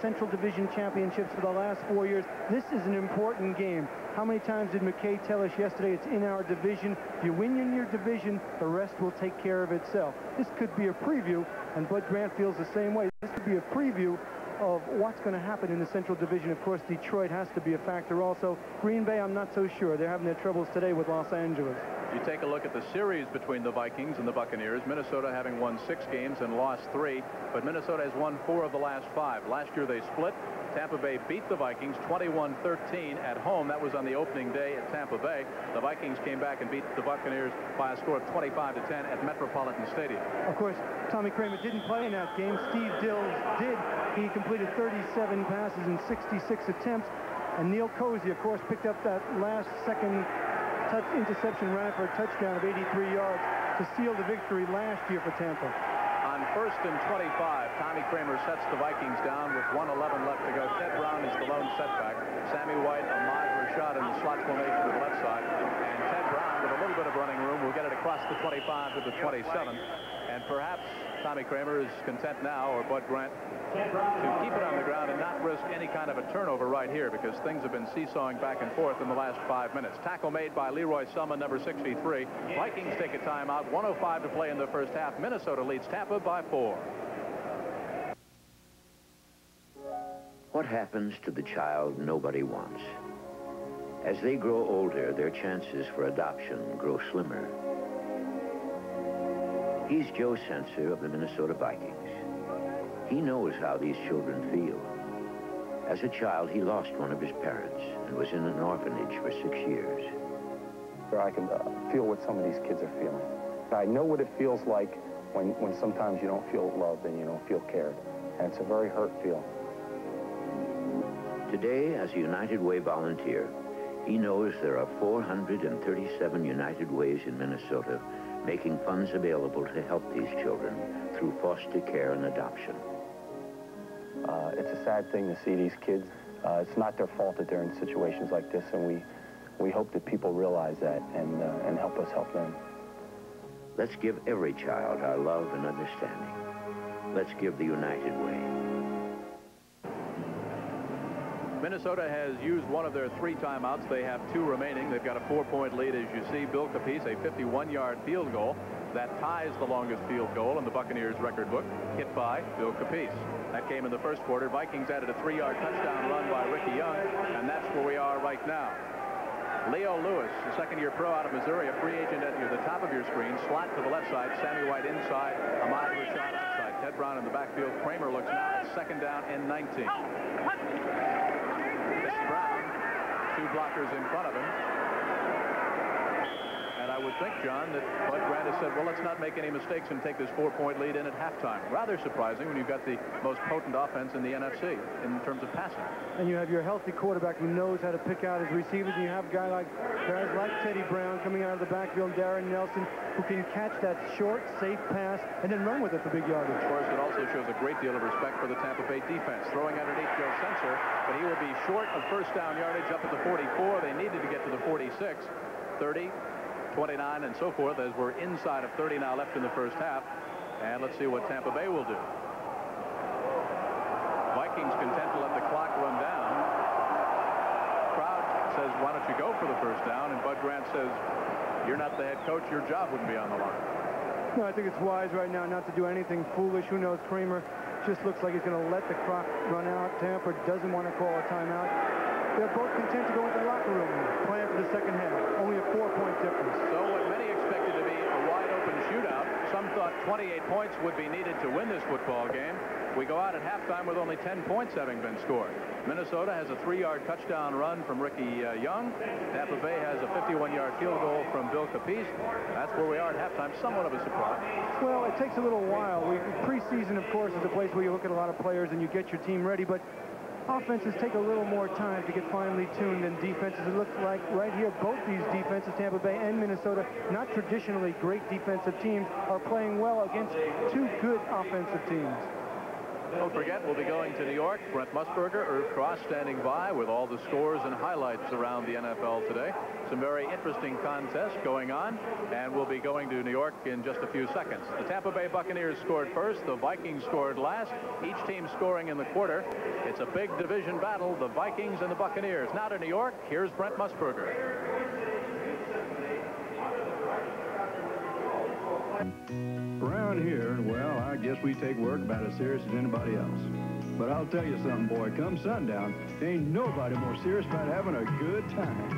Central Division championships for the last 4 years. This is an important game. How many times did McKay tell us yesterday it's in our division? If you win in your division, the rest will take care of itself. This could be a preview, and Bud Grant feels the same way. This could be a preview of what's going to happen in the Central Division. Of course, Detroit has to be a factor also. Green Bay, I'm not so sure. They're having their troubles today with Los Angeles. You take a look at the series between the Vikings and the Buccaneers. Minnesota having won 6 games and lost 3, but Minnesota has won 4 of the last 5. Last year they split. Tampa Bay beat the Vikings 21-13 at home. That was on the opening day at Tampa Bay. The Vikings came back and beat the Buccaneers by a score of 25-10 at Metropolitan Stadium. Of course, Tommy Kramer didn't play in that game. Steve Dills did. He completed 37 passes in 66 attempts. And Neil Cozy, of course, picked up that last second interception, ran for a touchdown of 83 yards to seal the victory last year for Tampa. On 1st and 25, Tommy Kramer sets the Vikings down with 1:11 left to go. Ted Brown is the lone setback. Sammy White, Ahmad Rashad in the slot formation to the left side. And Ted Brown, with a little bit of running room, will get it across the 25 to the 27. And perhaps Tommy Kramer is content now, or Bud Grant, to keep it on the ground and not risk any kind of a turnover right here, because things have been seesawing back and forth in the last 5 minutes. Tackle made by Leroy Selman, number 63. Vikings take a timeout. 1:05 to play in the first half. Minnesota leads Tampa by 4. What happens to the child nobody wants? As they grow older, their chances for adoption grow slimmer. He's Joe Sensor of the Minnesota Vikings. He knows how these children feel. As a child, he lost one of his parents and was in an orphanage for 6 years. I can feel what some of these kids are feeling. I know what it feels like when sometimes you don't feel loved and you don't feel cared. And it's a very hurt feeling. Today, as a United Way volunteer, he knows there are 437 United Ways in Minnesota making funds available to help these children through foster care and adoption. It's a sad thing to see these kids. It's not their fault that they're in situations like this, and we hope that people realize that and help us help them. Let's give every child our love and understanding. Let's give the United Way. Minnesota has used one of their 3 timeouts. They have 2 remaining. They've got a 4-point lead, as you see. Bill Capice, a 51-yard field goal. That ties the longest field goal in the Buccaneers record book, hit by Bill Capice. That came in the first quarter. Vikings added a 3-yard touchdown run by Ricky Young, and that's where we are right now. Leo Lewis, a second-year pro out of Missouri, a free agent at the top of your screen. Slot to the left side. Sammy White inside. Ahmad Rashad outside. Ted Brown in the backfield. Kramer looks now at 2nd down and 19. Brown, 2 blockers in front of him. And I I would think, John, that Bud Grant has said, well, let's not make any mistakes and take this 4-point lead in at halftime. Rather surprising when you've got the most potent offense in the NFC in terms of passing. And you have your healthy quarterback who knows how to pick out his receivers, and you have guys like Teddy Brown coming out of the backfield, Darren Nelson, who can catch that short, safe pass and then run with it for big yardage. Of course, it also shows a great deal of respect for the Tampa Bay defense. Throwing underneath Joe Sensor, but he will be short of first down yardage up at the 44. They needed to get to the 46, 30, 29, and so forth, as we're inside of 30 now left in the first half. And let's see what Tampa Bay will do. Vikings content to let the clock run down. Crowd says, why don't you go for the first down? And Bud Grant says, you're not the head coach. Your job wouldn't be on the line. No, I think it's wise right now not to do anything foolish. Who knows? Kramer just looks like he's going to let the clock run out. Tampa doesn't want to call a timeout. They're both content to go into the locker room and plan for the second half. Only a 4-point difference. So what many expected to be a wide-open shootout, some thought 28 points would be needed to win this football game. We go out at halftime with only 10 points having been scored. Minnesota has a 3-yard touchdown run from Ricky Young. Tampa Bay has a 51-yard field goal from Bill Capice. That's where we are at halftime. Somewhat of a surprise. Well, it takes a little while. Preseason, of course, is a place where you look at a lot of players and you get your team ready, but offenses take a little more time to get finely tuned than defenses. It looks like right here, both these defenses, Tampa Bay and Minnesota, not traditionally great defensive teams, are playing well against two good offensive teams. Don't forget, we'll be going to New York. Brent Musburger, Irv Cross standing by with all the scores and highlights around the NFL today. Some very interesting contests going on, and we'll be going to New York in just a few seconds. The Tampa Bay Buccaneers scored first. The Vikings scored last. Each team scoring in the quarter. It's a big division battle, the Vikings and the Buccaneers. Now to New York, here's Brent Musburger. Around here, well, I guess we take work about as serious as anybody else. But I'll tell you something, boy, come sundown, ain't nobody more serious about having a good time.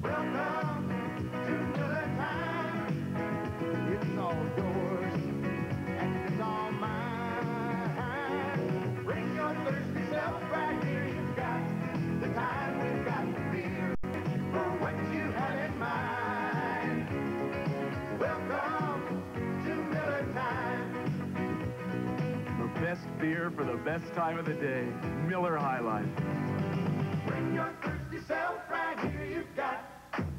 Welcome to Miller Time. It's all yours, and it's all mine. Bring your thirsty self right here. You've got the time, we've got the beer for what you have in mind. Welcome to Miller Time. The best beer for the best time of the day. Miller High Life. Bring your thirsty self right here. You've got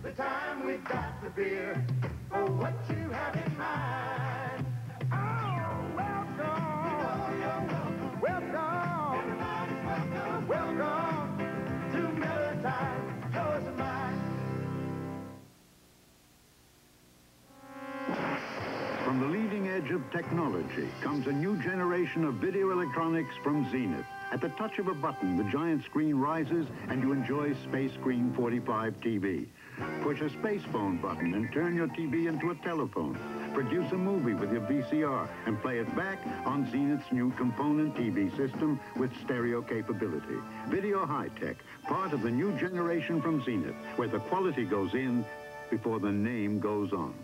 the time, we've got the beer for what you have in mind. Oh, welcome. Welcome. Everybody's welcome. Welcome to Miller Time. Yours and mine. From the leading edge of technology comes a new generation of video electronics from Zenith. At the touch of a button, the giant screen rises and you enjoy Space Screen 45 TV. Push a space phone button and turn your TV into a telephone. Produce a movie with your VCR and play it back on Zenith's new component TV system with stereo capability. Video high-tech, part of the new generation from Zenith, where the quality goes in before the name goes on.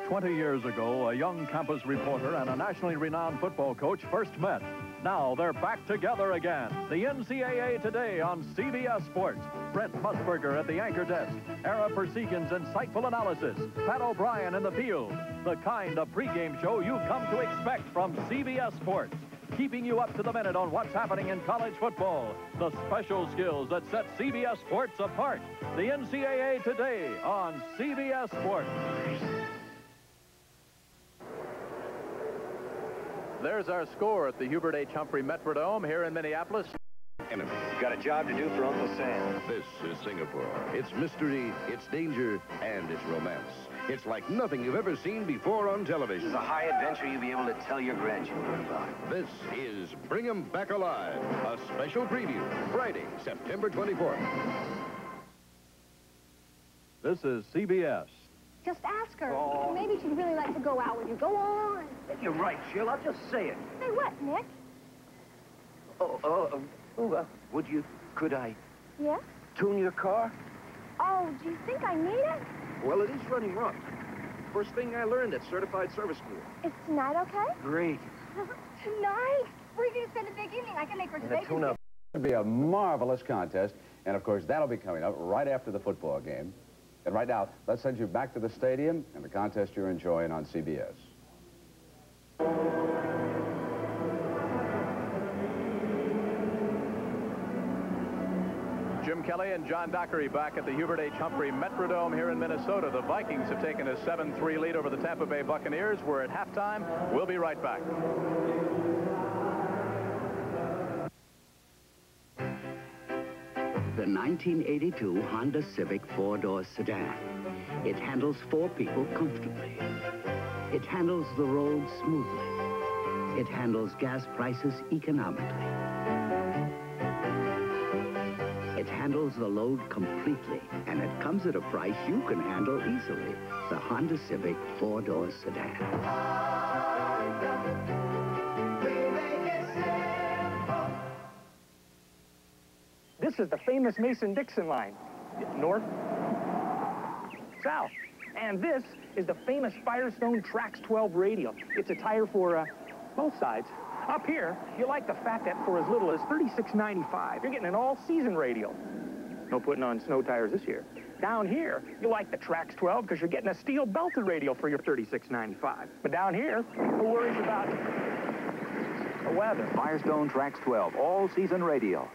20 years ago, a young campus reporter and a nationally renowned football coach first met. Now they're back together again. The NCAA Today on CBS Sports. Brent Musburger at the anchor desk. Ara Persigan's insightful analysis. Pat O'Brien in the field. The kind of pregame show you've come to expect from CBS Sports. Keeping you up to the minute on what's happening in college football. The special skills that set CBS Sports apart. The NCAA Today on CBS Sports. There's our score at the Hubert H. Humphrey Metrodome here in Minneapolis. Enemy. Got a job to do for Uncle Sam. This is Singapore. It's mystery, it's danger, and it's romance. It's like nothing you've ever seen before on television. It's a high adventure you'll be able to tell your grandchildren about. This is Bring 'em Back Alive, a special preview, Friday, September 24th. This is CBS. Just ask her. Oh. Maybe she'd really like to go out with you. Go on. You're right, Jill. I'll just say it. Say what, Nick? Would you, could I Yeah? tune your car? Oh, do you think I need it? Well, it is running rough. First thing I learned at certified service school. Is tonight okay? Great. Tonight? We're going to spend a big evening. I can make reservations. It'll be a marvelous contest, and of course that'll be coming up right after the football game. And right now, let's send you back to the stadium and the contest you're enjoying on CBS. Jim Kelly and John Dockery back at the Hubert H. Humphrey Metrodome here in Minnesota. The Vikings have taken a 7-3 lead over the Tampa Bay Buccaneers. We're at halftime. We'll be right back. The 1982 Honda Civic four-door sedan. It handles 4 people comfortably. It handles the road smoothly. It handles gas prices economically. It handles the load completely, and it comes at a price you can handle easily. The Honda Civic four-door sedan. This is the famous Mason-Dixon line. North, south. And this is the famous Firestone Trax 12 radial. It's a tire for both sides. Up here, you like the fact that for as little as $36.95, you're getting an all-season radial. No putting on snow tires this year. Down here, you like the Trax 12 because you're getting a steel belted radial for your $36.95. But down here, who worries about the weather? Firestone Trax 12, all-season radial.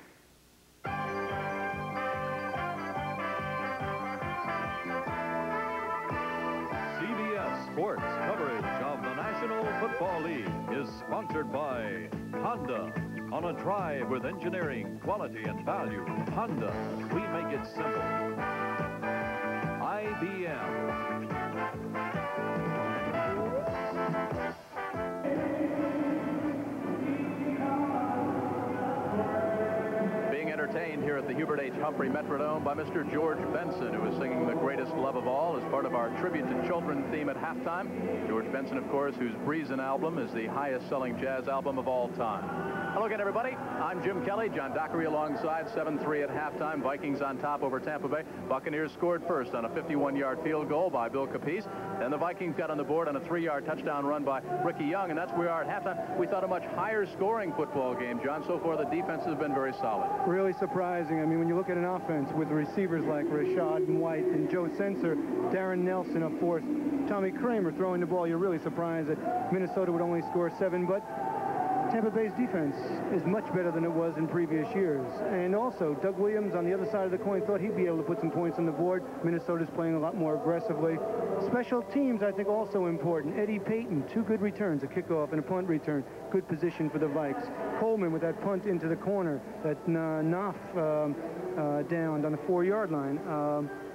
CBS Sports coverage of the National Football League is sponsored by Honda. On a drive with engineering, quality, and value, Honda, we make it simple. IBM. Being entertained here at the Hubert H. Humphrey Metrodome by Mr. George Benson, who is singing The Greatest Love of All as part of our Tribute to Children theme at halftime. George Benson, of course, whose Breezin' album is the highest-selling jazz album of all time. Hello again, everybody. I'm Jim Kelly. John Dockery alongside. 7-3 at halftime. Vikings on top over Tampa Bay. Buccaneers scored first on a 51-yard field goal by Bill Capiz. Then the Vikings got on the board on a 3-yard touchdown run by Ricky Young, and that's where we are at halftime. We thought a much higher-scoring football game, John. So far, the defense has been very solid. Really surprising. I mean, when you look at an offense with receivers like Rashad and White and Joe Sensor, Darren Nelson, of course, Tommy Kramer throwing the ball, you're really surprised that Minnesota would only score 7, but Tampa Bay's defense is much better than it was in previous years. And also, Doug Williams on the other side of the coin thought he'd be able to put some points on the board. Minnesota's playing a lot more aggressively. Special teams, I think, also important. Eddie Payton, 2 good returns, a kickoff and a punt return. Good position for the Vikes. Coleman with that punt into the corner that Knopf downed on the 4-yard line.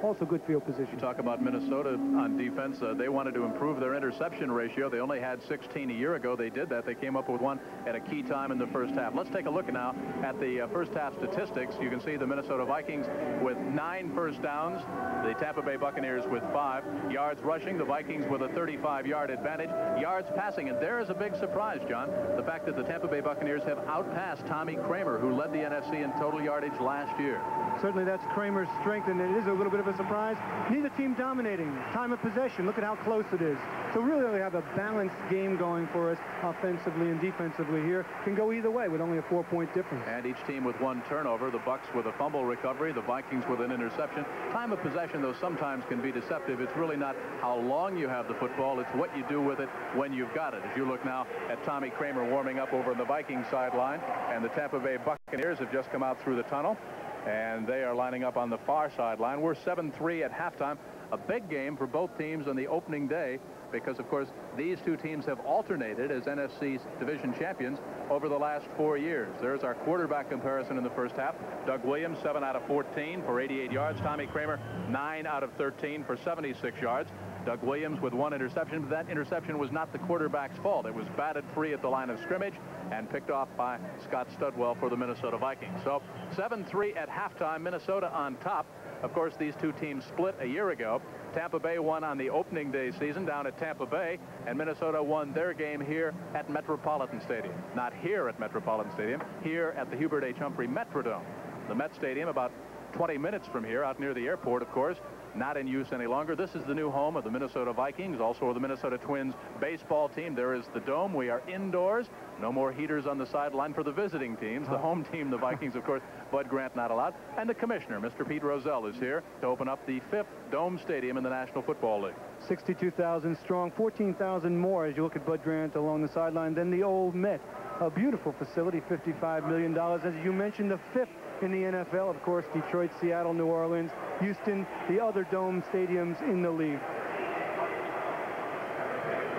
Also good field position. You talk about Minnesota on defense. They wanted to improve their interception ratio. They only had 16 a year ago. They did that. They came up with one at a key time in the first half. Let's take a look now at the first half statistics. You can see the Minnesota Vikings with 9 first downs. The Tampa Bay Buccaneers with 5. Yards rushing, the Vikings with a 35-yard advantage. Yards passing, and there is a big surprise, John. The fact that the Tampa Bay Buccaneers have outpassed Tommy Kramer, who led the NFC in total yardage last year. Certainly that's Kramer's strength, and it is a little bit of a surprise. Neither team dominating. Time of possession, look at how close it is. So really we have a balanced game going for us offensively and defensively here. Can go either way with only a 4-point difference. And each team with 1 turnover. The Bucs with a fumble recovery, the Vikings with an interception. Time of possession, though, sometimes can be deceptive. It's really not how long you have the football, it's what you do with it when you've got it. As you look now at Tommy Kramer warming up over on the Vikings sideline, and the Tampa Bay Buccaneers have just come out through the tunnel, and they are lining up on the far sideline. We're 7-3 at halftime. A big game for both teams on the opening day because, of course, these 2 teams have alternated as NFC division champions over the last 4 years. There's our quarterback comparison in the first half. Doug Williams, 7 out of 14 for 88 yards. Tommy Kramer, 9 out of 13 for 76 yards. Doug Williams with 1 interception, but that interception was not the quarterback's fault. It was batted free at the line of scrimmage and picked off by Scott Studwell for the Minnesota Vikings. So 7-3 at halftime, Minnesota on top. Of course, these 2 teams split a year ago. Tampa Bay won on the opening day season down at Tampa Bay, and Minnesota won their game here at Metropolitan Stadium. Not here at Metropolitan Stadium, here at the Hubert H. Humphrey Metrodome. The Met Stadium, about 20 minutes from here, out near the airport, of course. Not in use any longer. This is the new home of the Minnesota Vikings, also of the Minnesota Twins baseball team. There is the dome. We are indoors. No more heaters on the sideline for the visiting teams. The home team, the Vikings, of course, Bud Grant not allowed. And the commissioner, Mr. Pete Rozelle, is here to open up the 5th dome stadium in the National Football League. 62,000 strong, 14,000 more as you look at Bud Grant along the sideline than the old Met. A beautiful facility, $55 million. As you mentioned, the 5th in the NFL, of course, Detroit, Seattle, New Orleans, Houston, the other dome stadiums in the league.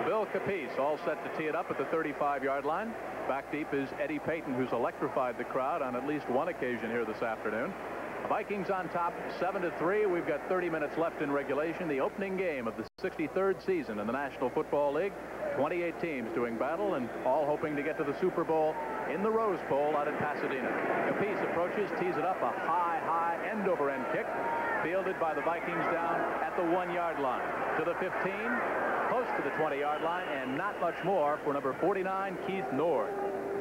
Bill Capice all set to tee it up at the 35-yard line. Back deep is Eddie Payton, who's electrified the crowd on at least one occasion here this afternoon. The Vikings on top 7-3. We've got 30 minutes left in regulation. The opening game of the 63rd season in the National Football League. 28 teams doing battle and all hoping to get to the Super Bowl in the Rose Bowl out in Pasadena. Capice approaches, tees it up, a high end-over-end kick, fielded by the Vikings down at the 1-yard line. To the 15, close to the 20-yard line, and not much more for number 49, Keith Nord.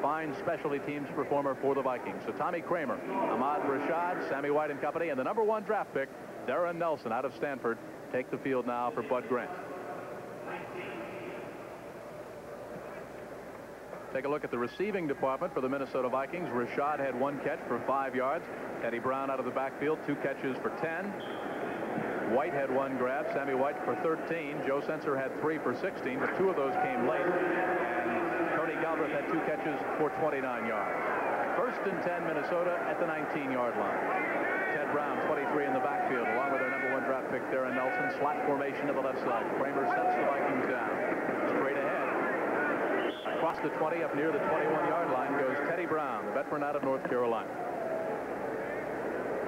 Fine specialty teams performer for the Vikings. So Tommy Kramer, Ahmad Rashad, Sammy White and company, and the number 1 draft pick, Darren Nelson out of Stanford, take the field now for Bud Grant. Take a look at the receiving department for the Minnesota Vikings. Rashad had 1 catch for 5 yards. Teddy Brown out of the backfield, 2 catches for 10. White had 1 grab. Sammy White for 13. Joe Sensor had 3 for 16, but 2 of those came late. And Tony Galbraith had 2 catches for 29 yards. 1st and 10 Minnesota at the 19-yard line. Ted Brown, 23 in the backfield, along with their number 1 draft pick, Darren Nelson. Slot formation to the left side. Kramer sets the Vikings down. Straight ahead. Across the 20, up near the 21-yard line, goes Teddy Brown, the veteran out of North Carolina.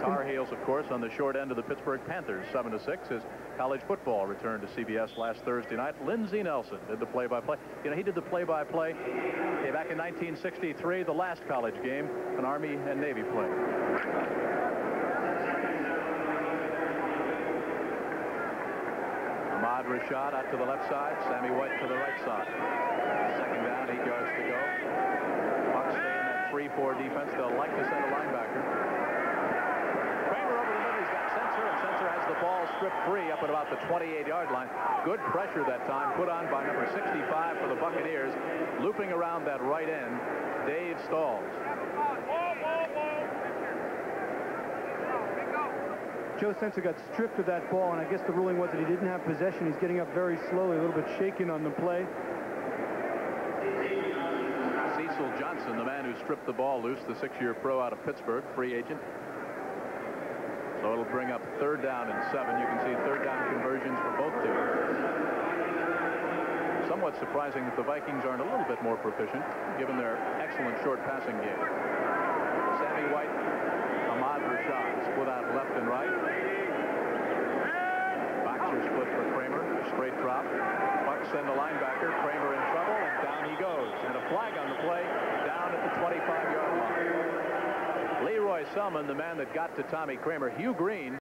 Tar Heels, of course, on the short end of the Pittsburgh Panthers, 7-6, as college football returned to CBS last Thursday night. Lindsey Nelson did the play-by-play. You know, he did the play-by-play back in 1963, the last college game, an Army and Navy play. Ahmad Rashad out to the left side, Sammy White to the right side. 2nd down, 8 yards to go. Bucs stay in that 3-4 defense. They'll like to send a linebacker. Kramer over the middle. He's got Sensor, and Sensor has the ball stripped free up at about the 28-yard line. Good pressure that time put on by number 65 for the Buccaneers. Looping around that right end, Dave Stalls. Joe Sensor got stripped of that ball, and I guess the ruling was that he didn't have possession. He's getting up very slowly, a little bit shaken on the play. Cecil Johnson, the man who stripped the ball loose, the 6-year pro out of Pittsburgh, free agent. So it'll bring up 3rd down and 7. You can see 3rd down conversions for both teams. Somewhat surprising that the Vikings aren't a little bit more proficient, given their excellent short passing game. Sammy White, Ahmad Rashad split out left and right. Boxer split for Kramer, straight drop. Bucs send the linebacker, Kramer in trouble, and down he goes. And a flag on the play, down at the 25-yard line. Leroy Selman, the man that got to Tommy Kramer. Hugh Green